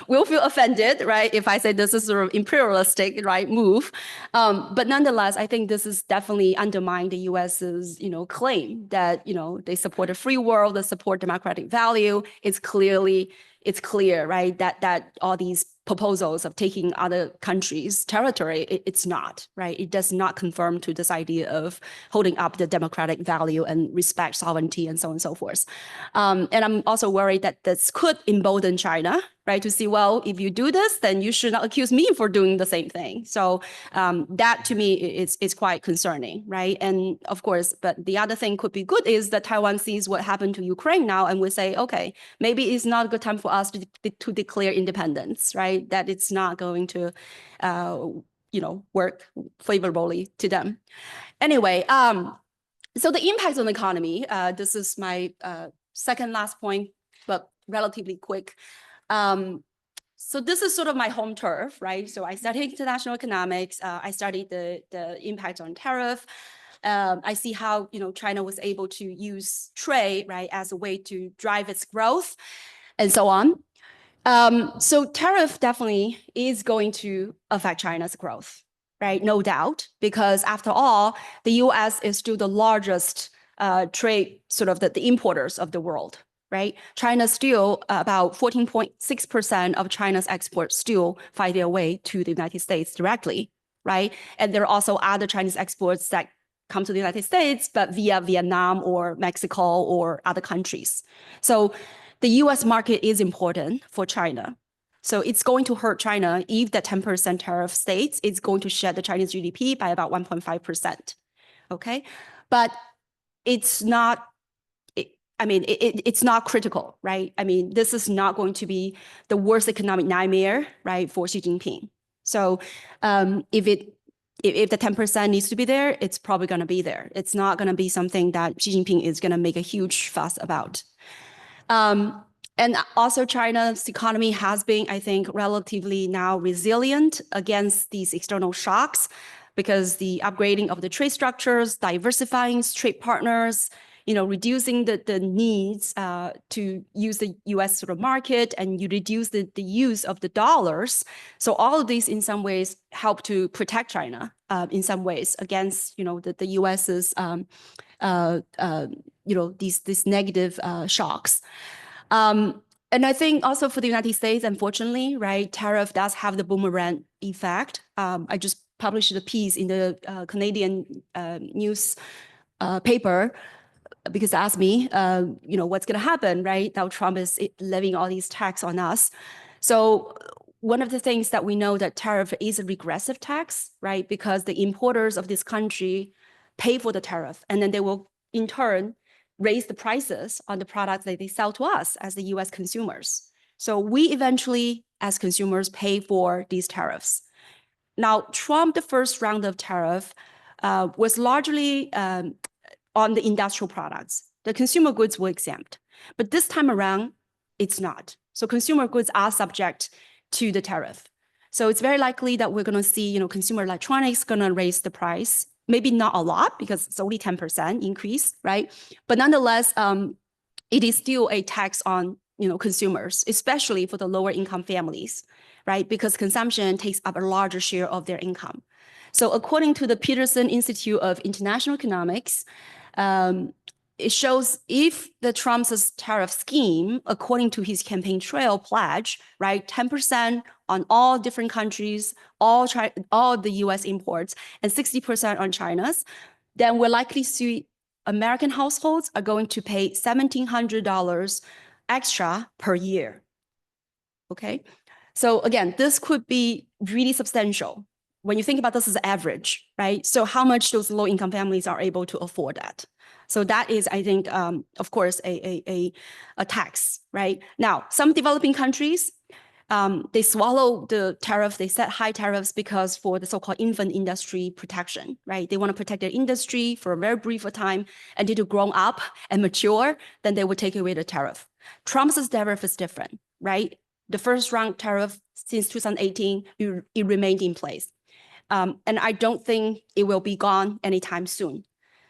will feel offended, right? If I say this is sort of imperialistic, right, move. But nonetheless, I think this is definitely undermining the US's, claim that, they support a free world, they support democratic value. It's clear, right, that all these proposals of taking other countries' territory, it's not, right? It does not conform to this idea of holding up the democratic value and respect sovereignty and so on and so forth. And I'm also worried that this could embolden China, right, to see, well, if you do this, then you should not accuse me for doing the same thing. So that to me is quite concerning, right? And of course, but the other thing could be good is that Taiwan sees what happened to Ukraine now and we say, okay, maybe it's not a good time for us to declare independence, right? That it's not going to, work favorably to them. Anyway, so the impact on the economy, this is my second last point, but relatively quick. So this is sort of my home turf, right? So I studied international economics. I studied the impact on tariff. I see how China was able to use trade, right, as a way to drive its growth, and so on. So tariff definitely is going to affect China's growth, right? No doubt, because after all, the U.S. is still the largest trade, sort of the importers of the world, right? China still about 14.6% of China's exports still find their way to the United States directly, right? And there are also other Chinese exports that come to the United States, but via Vietnam or Mexico or other countries. So the US market is important for China. So it's going to hurt China if the 10% tariff stays. It's going to shed the Chinese GDP by about 1.5%. Okay, but it's not. It's not critical, right? I mean, this is not going to be the worst economic nightmare, right, for Xi Jinping. So if the 10% needs to be there, it's probably going to be there. It's not going to be something that Xi Jinping is going to make a huge fuss about. And also China's economy has been, I think, relatively now resilient against these external shocks because the upgrading of the trade structures, diversifying trade partners, reducing the needs to use the U.S. sort of market, and you reduce the use of the dollars. So all of these, in some ways, help to protect China in some ways against, the U.S.'s, these negative shocks. And I think also for the United States, unfortunately, right, tariff does have the boomerang effect. I just published a piece in the Canadian news paper because they asked me, what's going to happen, right? Now Trump is levying all these tax on us. So one of the things that we know that tariff is a regressive tax, right? Because the importers of this country pay for the tariff, and then they will in turn raise the prices on the products that they sell to us as the US consumers. So we eventually, as consumers, pay for these tariffs. Now, Trump, the first round of tariff was largely on the industrial products. The consumer goods were exempt. But this time around, it's not. So consumer goods are subject to the tariff. So it's very likely that we're going to see, consumer electronics going to raise the price. Maybe not a lot because it's only 10% increase, right? But nonetheless, it is still a tax on consumers, especially for the lower income families, right? Because consumption takes up a larger share of their income. So according to the Peterson Institute of International Economics, it shows if the Trump's tariff scheme, according to his campaign trail pledge, right, 10% on all different countries, all the US imports, and 60% on China's, then we're likely to see American households are going to pay $1,700 extra per year. Okay, so again, this could be really substantial when you think about this as average, right? So how much those low-income families are able to afford that? So that is, I think, of course, a tax, right? Now, some developing countries, they swallow the tariff, they set high tariffs because for the so-called infant industry protection, right? They want to protect their industry for a very brief time until they're grown up and mature, then they would take away the tariff. Trump's tariff is different, right? The first round tariff since 2018, it remained in place. And I don't think it will be gone anytime soon.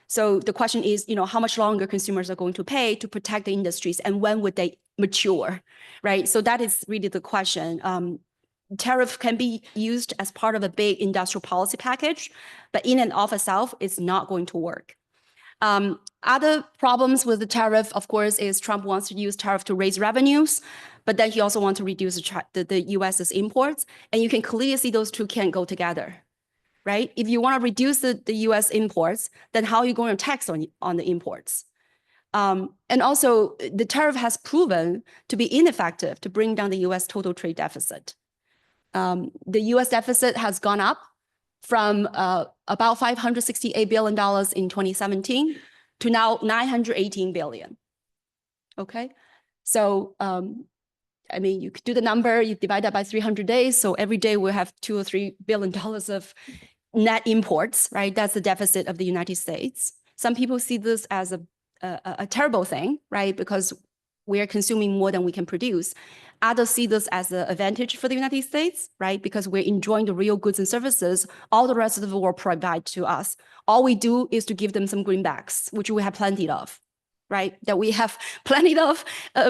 So the question is, how much longer consumers are going to pay to protect the industries and when would they mature, right? So that is really the question. Tariff can be used as part of a big industrial policy package, but in and of itself, it's not going to work. Other problems with the tariff, of course, is Trump wants to use tariff to raise revenues, but then he also wants to reduce the US's imports. And you can clearly see those two can't go together. Right? If you want to reduce the US imports, then how are you going to tax on the imports? And also, the tariff has proven to be ineffective to bring down the US total trade deficit. The US deficit has gone up from about $568 billion in 2017 to now $918 billion. Okay? So I mean, you could do the number, you divide that by 300 days. So every day we have $2 or $3 billion of net imports, right? That's the deficit of the United States. Some people see this as a terrible thing, right? Because we are consuming more than we can produce. Others see this as an advantage for the United States, right? Because we're enjoying the real goods and services all the rest of the world provide to us. All we do is to give them some greenbacks, which we have plenty of, right? That we have plenty of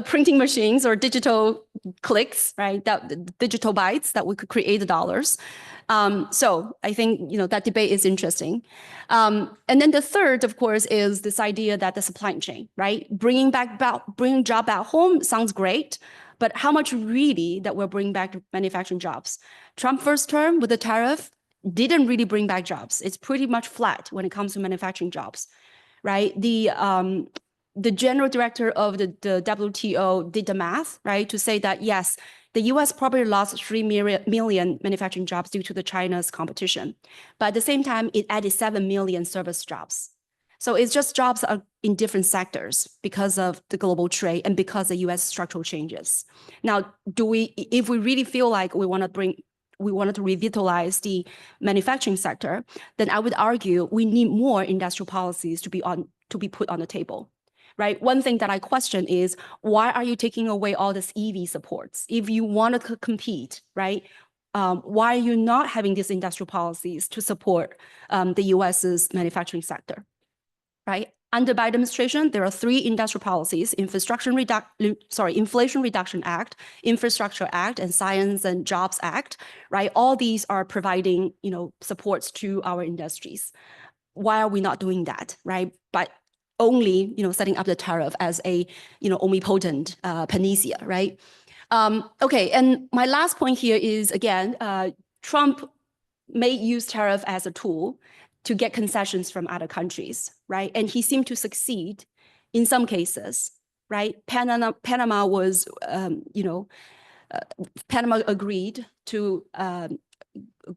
printing machines or digital clicks, right? That digital bytes that we could create the dollars. So I think, that debate is interesting. And then the third, of course, is this idea that the supply chain, right? Bringing job back home sounds great, but how much really that will bring back manufacturing jobs? Trump first term with the tariff didn't really bring back jobs. It's pretty much flat when it comes to manufacturing jobs, right? The general director of the WTO did the math, right, to say that, yes, the US probably lost 3 million manufacturing jobs due to the China's competition. But at the same time, it added 7 million service jobs. So it's just jobs are in different sectors because of the global trade and because of US structural changes. Now, if we really feel like we wanted to revitalize the manufacturing sector, then I would argue we need more industrial policies to be put on the table. Right. One thing that I question is, why are you taking away all this EV supports? If you want to compete, right, why are you not having these industrial policies to support the US's manufacturing sector, right? Under Biden administration, there are 3 industrial policies: Inflation Reduction Act, Infrastructure Act, and Science and Jobs Act, right? All these are providing, supports to our industries. Why are we not doing that, right? But only, setting up the tariff as a, omnipotent panacea, right? Okay, and my last point here is, again, Trump may use tariff as a tool to get concessions from other countries, right? And he seemed to succeed in some cases, right? Panama was, Panama agreed to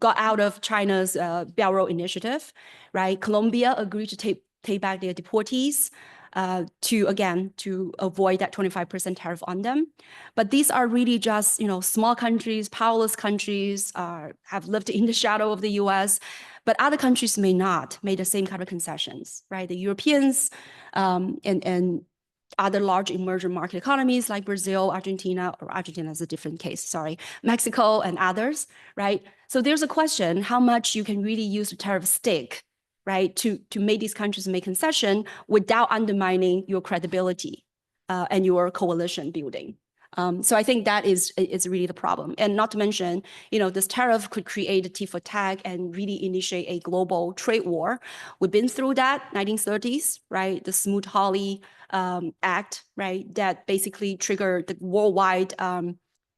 got out of China's Belt Road Initiative, right? Colombia agreed to take back their deportees to avoid that 25% tariff on them. But these are really just, small countries, powerless countries, have lived in the shadow of the US, but other countries may not make the same kind of concessions, right? The Europeans and other large emerging market economies like Brazil, Argentina is a different case, sorry, Mexico and others, right? So there's a question, how much you can really use the tariff stick, right, to make these countries make concession without undermining your credibility and your coalition building. So I think that is really the problem. And not to mention, this tariff could create a tit for tat and really initiate a global trade war. We've been through that 1930s, right? The Smoot-Hawley Act, right? That basically triggered the worldwide,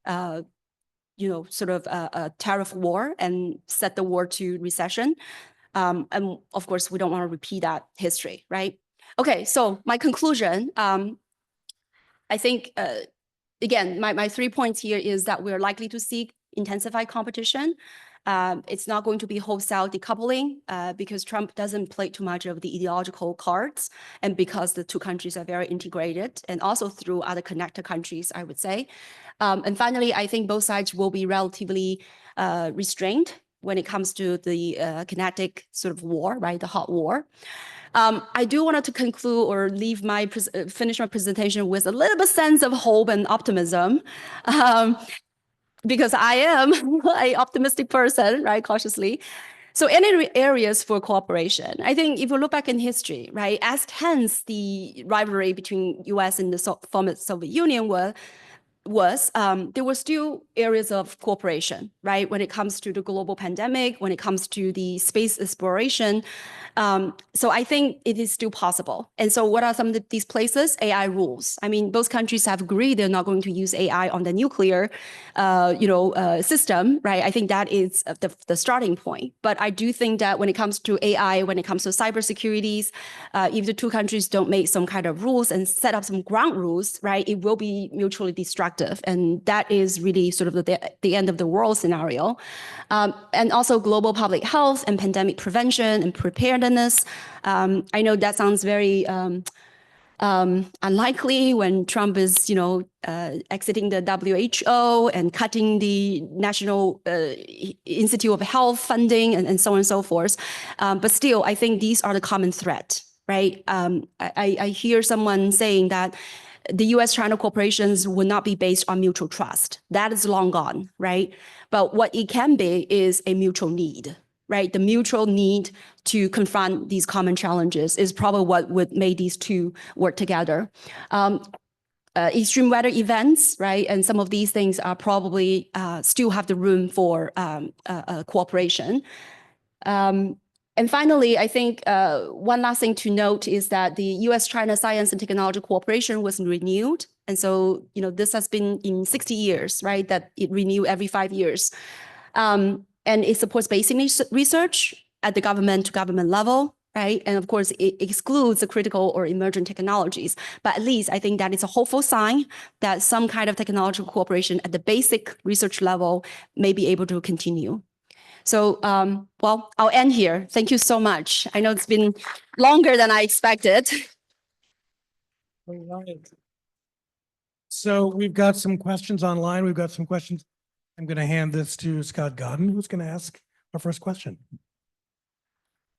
sort of a tariff war and set the war to recession. And of course, we don't want to repeat that history, right? Okay, so my conclusion, I think, again, my 3 points here is that we're likely to see intensified competition. It's not going to be wholesale decoupling because Trump doesn't play too much of the ideological cards, and because the 2 countries are very integrated, and also through other connected countries, I would say. And finally, I think both sides will be relatively restrained when it comes to the kinetic sort of war, right, the hot war. I do want to conclude or finish my presentation with a little bit sense of hope and optimism, because I am an optimistic person, right, cautiously. So any areas for cooperation? I think if you look back in history, right, as tense the rivalry between US and the former Soviet Union there were still areas of cooperation, right? When it comes to the global pandemic, when it comes to the space exploration. So I think it is still possible. And so what are some of these places? AI rules. I mean, both countries have agreed they're not going to use AI on the nuclear, system, right? I think that is the starting point. But I do think that when it comes to AI, when it comes to cybersecurities, if the 2 countries don't make some kind of rules and set up some ground rules, right, it will be mutually destructive. And that is really sort of the end of the world scenario. And also global public health and pandemic prevention and preparedness. I know that sounds very unlikely when Trump is, exiting the WHO and cutting the National Institute of Health funding and so on and so forth. But still, I think these are the common threat, right? I hear someone saying that the US-China corporations will not be based on mutual trust. That is long gone, right? But what it can be is a mutual need, right? The mutual need to confront these common challenges is probably what would make these two work together. Extreme weather events, right? And some of these things are probably still have the room for cooperation. And finally, I think one last thing to note is that the US-China Science and Technology Cooperation was renewed. And so, this has been in 60 years, right? That it renewed every 5 years. And it supports basic research at the government-to-government level, right? And of course, it excludes the critical or emerging technologies. But at least I think that it's a hopeful sign that some kind of technological cooperation at the basic research level may be able to continue. So, well, I'll end here. Thank you so much. I know it's been longer than I expected. All right. So we've got some questions online. We've got some questions. I'm going to hand this to Scott Godden, who's going to ask our first question.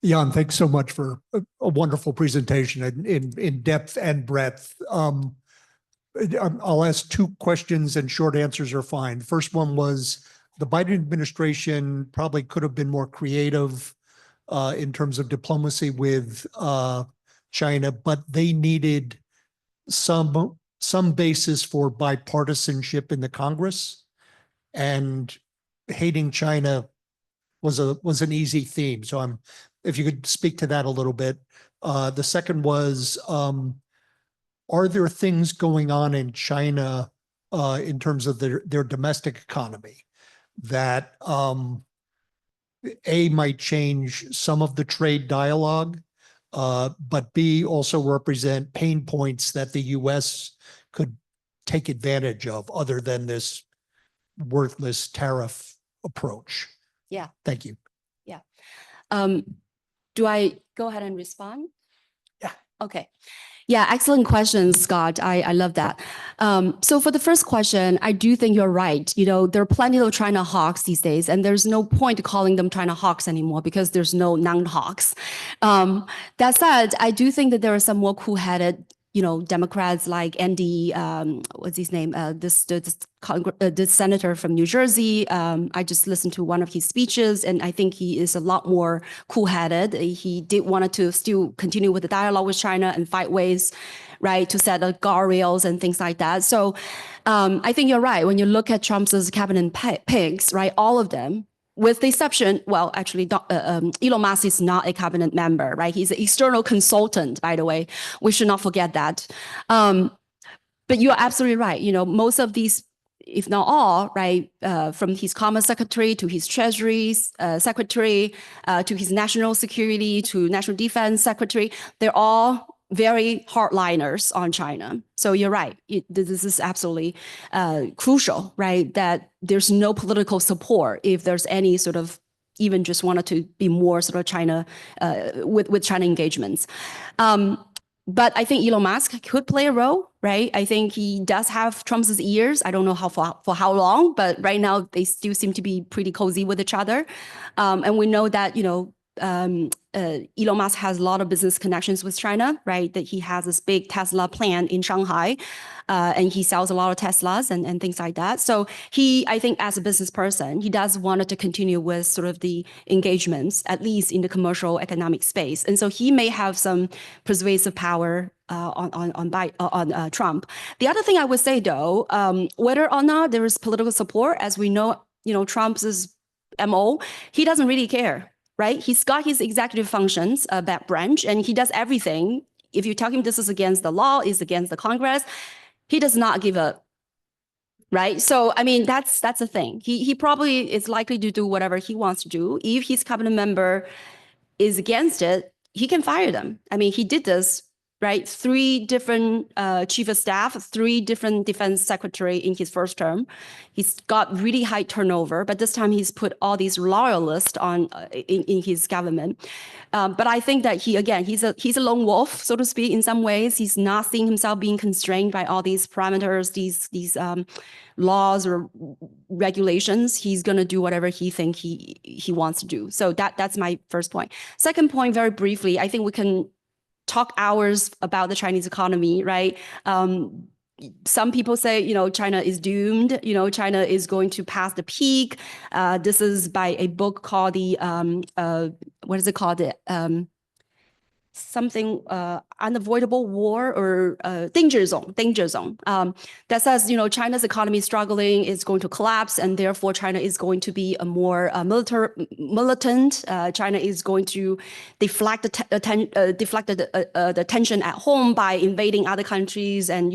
Jan, thanks so much for a wonderful presentation in depth and breadth. I'll ask two questions and short answers are fine. First one was, the Biden administration probably could have been more creative in terms of diplomacy with China, but they needed some basis for bipartisanship in the Congress, and hating China was an easy theme. So if you could speak to that a little bit. The second was, are there things going on in China in terms of their domestic economy that A, might change some of the trade dialogue, but B, also represent pain points that the US could take advantage of other than this worthless tariff approach? Yeah. Thank you. Yeah. Do I go ahead and respond? Yeah. Okay. Yeah, excellent question, Scott. I love that. So for the first question, I do think you're right. There are plenty of China hawks these days, and there's no point calling them China hawks anymore because there's no non-hawks. That said, I do think that there are some more cool-headed Democrats like Andy, what's his name? This senator from New Jersey. I just listened to one of his speeches, and I think he is a lot more cool-headed. He did want to still continue with the dialogue with China and find ways, right, to set up guardrails and things like that. So I think you're right. When you look at Trump's cabinet picks, right, all of them, with the exception, well, actually, Elon Musk is not a cabinet member, right? He's an external consultant, by the way. We should not forget that. But you're absolutely right. Most of these, if not all, right, from his Commerce Secretary to his Treasury Secretary to his National Security to National Defense Secretary, they're all very hardliners on China. So you're right. This is absolutely crucial, right? That there's no political support if there's any sort of even just wanted to be more sort of China with China engagements. But I think Elon Musk could play a role, right? I think he does have Trump's ears. I don't know for how long, but right now they still seem to be pretty cozy with each other. And we know that, Elon Musk has a lot of business connections with China, right? That he has this big Tesla plant in Shanghai, and he sells a lot of Teslas and things like that. So I think as a business person, he does want to continue with sort of the engagements, at least in the commercial economic space. And so he may have some persuasive power on Trump. The other thing I would say, though, whether or not there is political support, as we know, Trump's MO, he doesn't really care. Right? He's got his executive functions, that branch, and he does everything. If you tell him this is against the law, is against the Congress, he does not give up. Right? So, I mean, that's the thing. He probably is likely to do whatever he wants to do. If his cabinet member is against it, he can fire them. I mean, he did this right? 3 different chief of staff, 3 different defense secretary in his first term. He's got really high turnover, but this time he's put all these loyalists on in his government. But I think that he's a lone wolf, so to speak, in some ways. He's not seeing himself being constrained by all these parameters, these laws or regulations. He's going to do whatever he thinks he wants to do. So that's my first point. Second point, very briefly, I think we can talk hours about the Chinese economy, right? Some people say, China is doomed. China is going to pass the peak. This is by a book called what is it called? Something unavoidable war or danger zone, that says, China's economy is struggling, is going to collapse, and therefore China is going to be a more militant. China is going to deflect the tension at home by invading other countries and,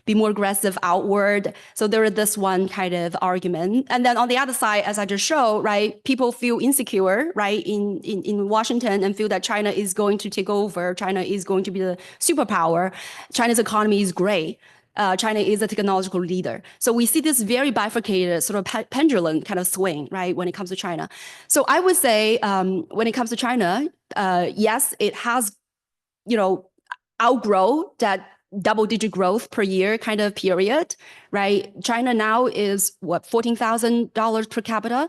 be more aggressive outward. So there is this one kind of argument. And then on the other side, as I just showed, right, people feel insecure, right, in Washington and feel that China is going to take over. China is going to be the superpower. China's economy is great. China is a technological leader. So we see this very bifurcated sort of pendulum kind of swing, right, when it comes to China. So I would say when it comes to China, yes, it has, outgrow that double-digit growth per year kind of period, right? China now is what, $14,000 per capita.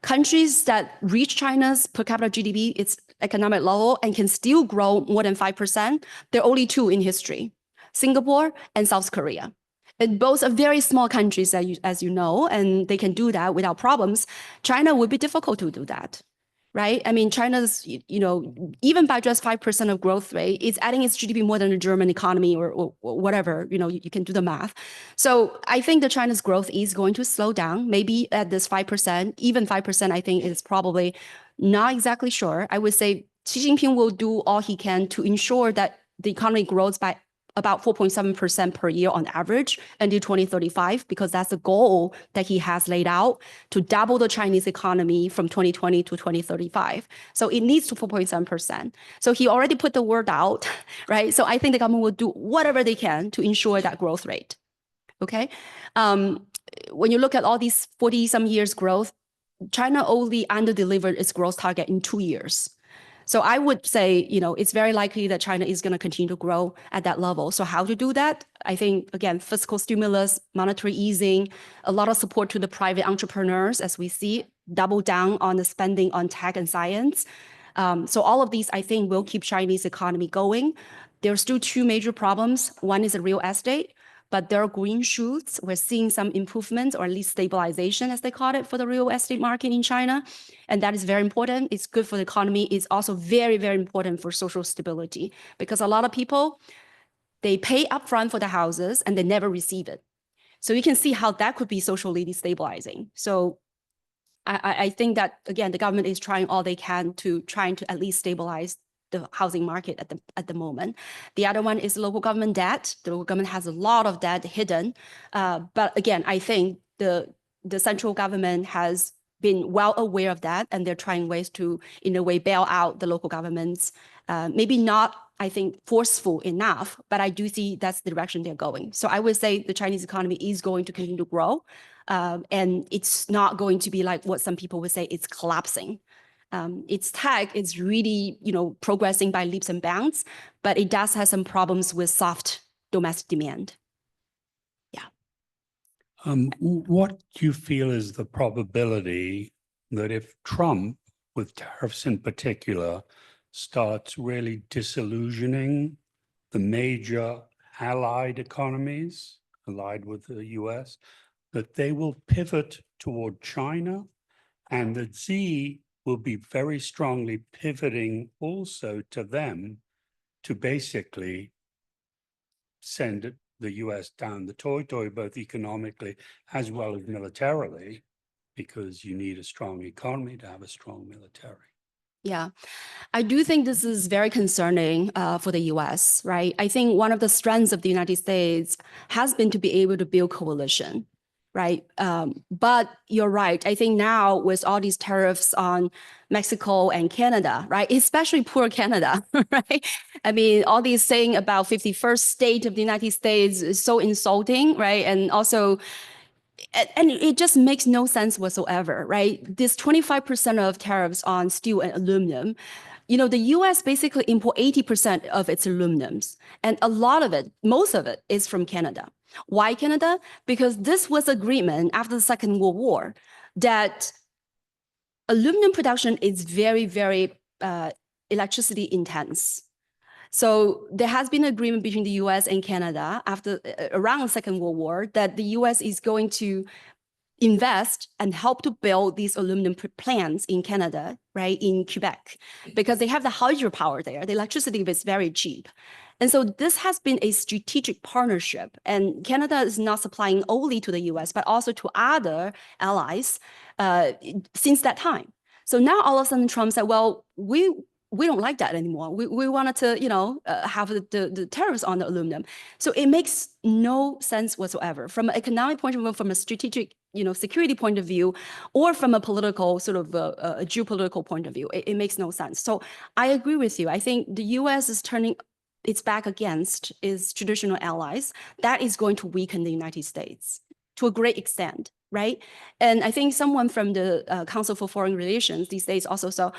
Countries that reach China's per capita GDP, its economic level, and can still grow more than 5%, there are only 2 in history, Singapore and South Korea. And both are very small countries, as you know, and they can do that without problems. China would be difficult to do that, right? I mean, China's, even by just 5% of growth rate, it's adding its GDP more than the German economy or whatever, you can do the math. So I think that China's growth is going to slow down, maybe at this 5%, even 5%, I think is probably not exactly sure. I would say Xi Jinping will do all he can to ensure that the economy grows by about 4.7% per year on average until 2035, because that's the goal that he has laid out to double the Chinese economy from 2020 to 2035. So it needs to 4.7%. So he already put the word out, right? So I think the government will do whatever they can to ensure that growth rate, okay? When you look at all these 40-some years growth, China only under-delivered its growth target in 2 years. So I would say, it's very likely that China is going to continue to grow at that level. So how to do that? I think, again, fiscal stimulus, monetary easing, a lot of support to the private entrepreneurs, as we see, double down on the spending on tech and science. So all of these, I think, will keep Chinese economy going. There are still 2 major problems. One is the real estate, but there are green shoots. We're seeing some improvements, or at least stabilization, as they call it, for the real estate market in China. And that is very important. It's good for the economy. It's also very, very important for social stability, because a lot of people, they pay upfront for the houses and they never receive it. So you can see how that could be socially destabilizing. So I think that, again, the government is trying all they can to at least stabilize the housing market at the moment. The other one is local government debt. The local government has a lot of debt hidden. But again, I think the central government has been well aware of that, and they're trying ways to, in a way, bail out the local governments. Maybe not, I think, forceful enough, but I do see that's the direction they're going. So I would say the Chinese economy is going to continue to grow. And it's not going to be like what some people would say, it's collapsing. Its tech is really, progressing by leaps and bounds, but it does have some problems with soft domestic demand. Yeah. What do you feel is the probability that if Trump, with tariffs in particular, starts really disillusioning the major allied economies, allied with the US, that they will pivot toward China, and that Xi will be very strongly pivoting also to them to basically send the US down the toy, both economically as well as militarily, because you need a strong economy to have a strong military. Yeah, I do think this is very concerning for the US, right? I think one of the strengths of the United States has been to be able to build coalition. right? But you're right. I think now with all these tariffs on Mexico and Canada, right? Especially poor Canada, right? I mean, all these saying about 51st state of the United States is so insulting, right? And also, and it just makes no sense whatsoever, right? This 25% of tariffs on steel and aluminum, you know, the US basically import 80% of its aluminums, and a lot of it, most of it is from Canada. Why Canada? Because this was agreement after the Second World War that aluminum production is very, very electricity intense. So there has been an agreement between the US and Canada after around the Second World War that the US is going to invest and help to build these aluminum plants in Canada, right, in Quebec, because they have the hydropower there. The electricity is very cheap. And so this has been a strategic partnership. And Canada is not supplying only to the US, but also to other allies since that time. So now all of a sudden Trump said, well, we don't like that anymore. We wanted to, you know, have the tariffs on the aluminum. So it makes no sense whatsoever from an economic point of view, from a strategic, you know, security point of view, or from a political sort of a geopolitical point of view. It makes no sense. So I agree with you. I think the US is turning its back against its traditional allies. That is going to weaken the United States to a great extent, right? And I think someone from the Council for Foreign Relations these days also saw,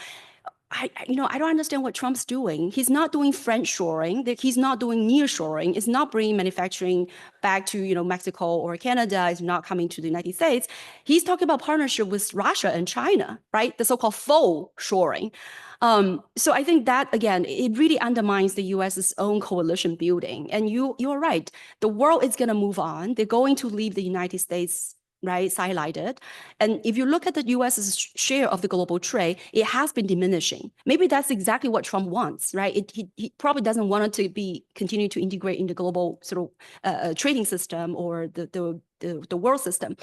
I don't understand what Trump's doing. He's not doing friendshoring. He's not doing nearshoring. It's not bringing manufacturing back to, you know, Mexico or Canada. It's not coming to the United States. He's talking about partnership with Russia and China, right? The so-called faux shoring. So I think that, again, it really undermines the US's own coalition building. And you're right. The world is going to move on. They're going to leave the United States, right, sidelined. And if you look at the US's share of the global trade, it has been diminishing. Maybe that's exactly what Trump wants, right? He probably doesn't want it to continue to integrate in the global sort of trading system or the world system.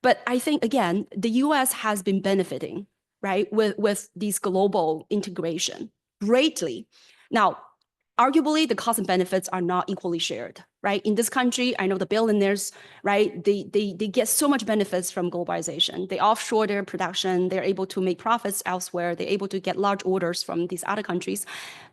But I think, again, the US has been benefiting, right, with these global integration greatly. Now, arguably, the costs and benefits are not equally shared, right? In this country, I know the billionaires, right? They get so much benefits from globalization. They offshore their production. They're able to make profits elsewhere. They're able to get large orders from these other countries.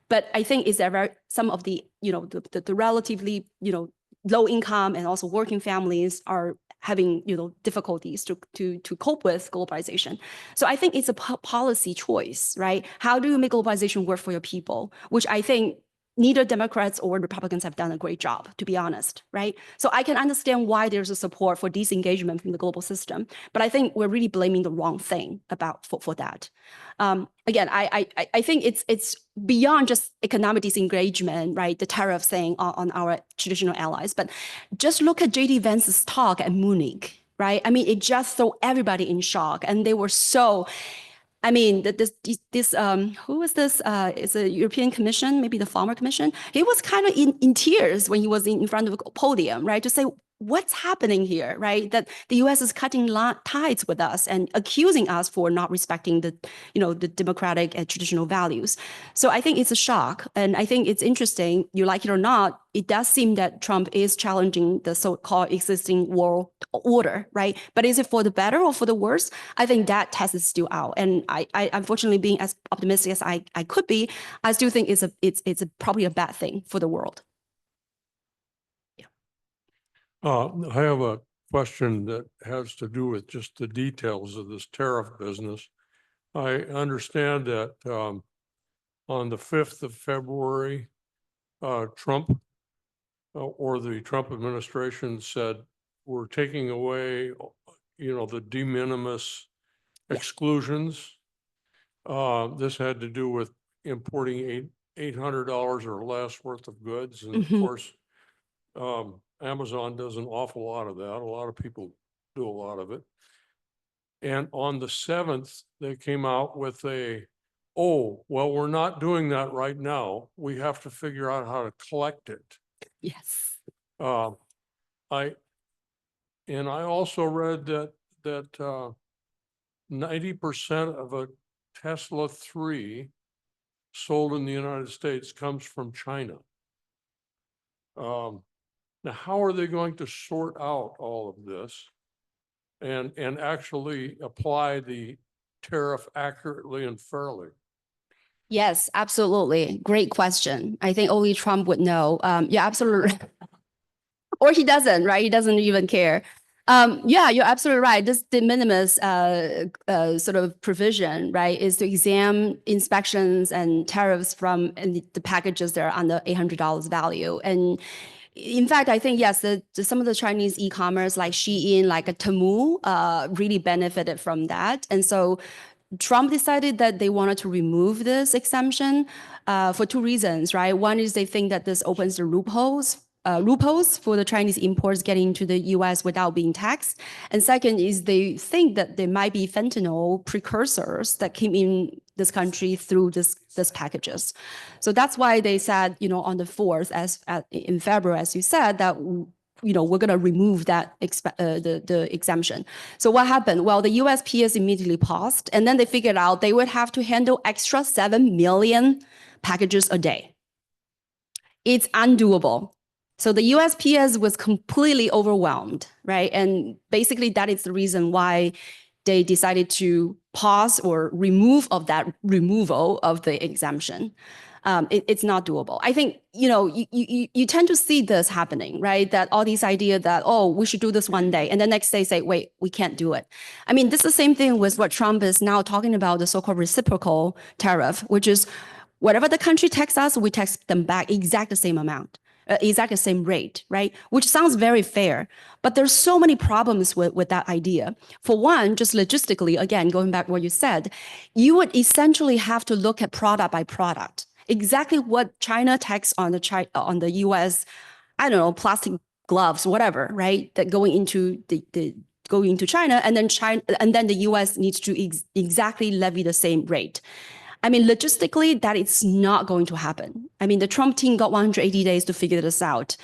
But I think it's some of the, you know, the relatively, you know, low income and also working families are having, you know, difficulties to cope with globalization. So I think it's a policy choice, right? How do you make globalization work for your people? Which I think neither Democrats or Republicans have done a great job, to be honest, right? So I can understand why there's a support for disengagement from the global system, but I think we're really blaming the wrong thing for that. Again, I think it's beyond just economic disengagement, right? The tariff thing on our traditional allies, but just look at J.D. Vance's talk at Munich, right? I mean, it just threw everybody in shock, and they were so. I mean, who was this? It's a European Commission, maybe the Farmer Commission. He was kind of in tears when he was in front of a podium, right? To say, what's happening here, right? That the U.S. is cutting ties with us and accusing us for not respecting the democratic and traditional values. So I think it's a shock. And I think it's interesting, you like it or not, it does seem that Trump is challenging the so-called existing world order, right? But is it for the better or for the worse? I think that test is still out. And I unfortunately, being as optimistic as I could be, I still think it's probably a bad thing for the world. I have a question that has to do with just the details of this tariff business. I understand that on the 5th of February, Trump or the Trump administration said, we're taking away, the de minimis exclusions. This had to do with importing $800 or less worth of goods. And of course, Amazon does an awful lot of that. A lot of people do a lot of it. And on the 7th, they came out with well, we're not doing that right now. We have to figure out how to collect it. Yes. I also read that 90% of a Tesla 3 sold in the United States comes from China. Now, how are they going to sort out all of this? and actually apply the tariff accurately and fairly? Yes, absolutely. Great question. I think only Trump would know. Yeah, absolutely. Or he doesn't, right? He doesn't even care. Yeah, you're absolutely right. This de minimis sort of provision, right, is to exempt inspections and tariffs from the packages that are under $800 value. And in fact, I think, yes, some of the Chinese e-commerce like Shein, like Temu, really benefited from that. And so Trump decided that they wanted to remove this exemption for two reasons, right? One is they think that this opens the loopholes for the Chinese imports getting into the US without being taxed. And second is they think that there might be fentanyl precursors that came in this country through this packages. So that's why they said, on the 4th, in February, as you said, that we're going to remove that the exemption. So what happened? Well, the USPS immediately paused, and then they figured out they would have to handle extra 7 million packages a day. It's undoable. So the USPS was completely overwhelmed, right? And basically that is the reason why they decided to pause or remove of that removal of the exemption. It's not doable. I think, you tend to see this happening, right? That all these ideas that, oh, we should do this one day. And the next day say, wait, we can't do it. I mean, this is the same thing with what Trump is now talking about, the so-called reciprocal tariff, which is whatever the country tax us, we tax them back exact the same amount. Exactly the same rate, right? Which sounds very fair, but there's so many problems with that idea. For one, just logistically, again, going back to what you said, you would essentially have to look at product by product. Exactly what China tax on the US, I don't know, plastic gloves, whatever, right? That going into going into China, and then the US needs to exactly levy the same rate. I mean, logistically, that is not going to happen. I mean, the Trump team got 180 days to figure this out.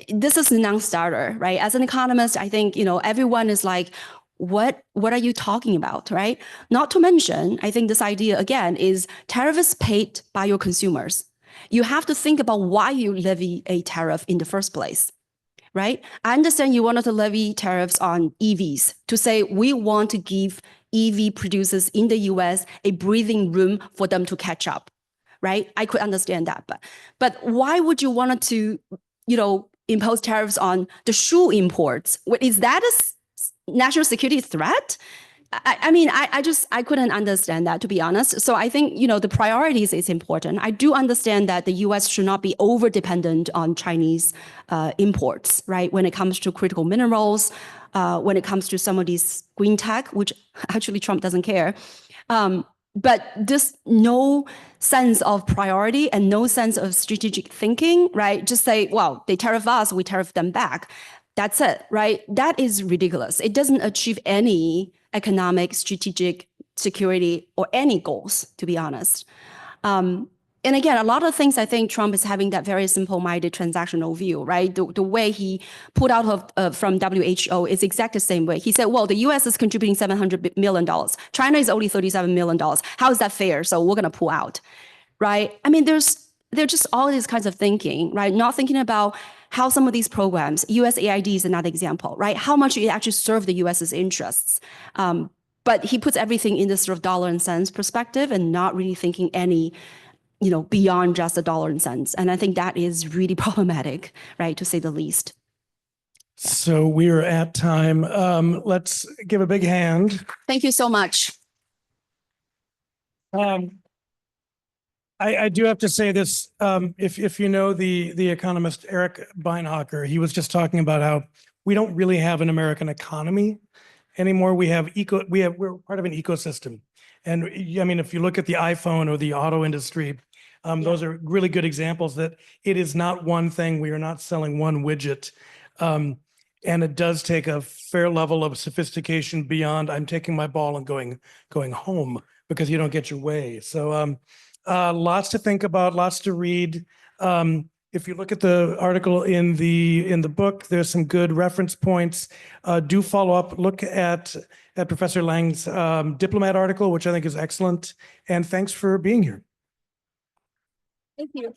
This is a non-starter, right? As an economist, I think, everyone is like, what are you talking about, right? Not to mention, I think this idea, again, is tariff is paid by your consumers. You have to think about why you levy a tariff in the first place, right? I understand you wanted to levy tariffs on EVs to say we want to give EV producers in the US a breathing room for them to catch up, right? I could understand that, but why would you want to, impose tariffs on the shoe imports? Is that a national security threat? I mean, I couldn't understand that, to be honest. So I think, the priorities is important. I do understand that the US should not be over dependent on Chinese imports, right? When it comes to critical minerals, when it comes to some of these green tech, which actually Trump doesn't care. But this no sense of priority and no sense of strategic thinking, right? Just say, well, they tariff us, we tariff them back. That's it, right? That is ridiculous. It doesn't achieve any economic, strategic, security, or any goals, to be honest. And again, a lot of things I think Trump is having that very simple-minded transactional view, right? The way he pulled out from WHO is exactly the same way. He said, well, the US is contributing $700 million. China is only $37 million. How is that fair? So we're going to pull out, right? I mean, there's just all these kinds of thinking, right? Not thinking about how some of these programs, USAID is another example, right? How much it actually serve the US's interests. But he puts everything in this sort of dollar and cents perspective and not really thinking any beyond just the dollar and cents. And I think that is really problematic, right, to say the least. So we are at time. Let's give a big hand. Thank you so much. I do have to say this. If you know the economist Eric Beinhocker, he was just talking about how we don't really have an American economy anymore. We're part of an ecosystem. And I mean, if you look at the iPhone or the auto industry, those are really good examples that it is not one thing. We are not selling one widget. And it does take a fair level of sophistication beyond I'm taking my ball and going home because you don't get your way. So lots to think about, lots to read. If you look at the article in the book, there's some good reference points. Do follow up, look at Professor Liang's diplomat article, which I think is excellent. And thanks for being here. Thank you.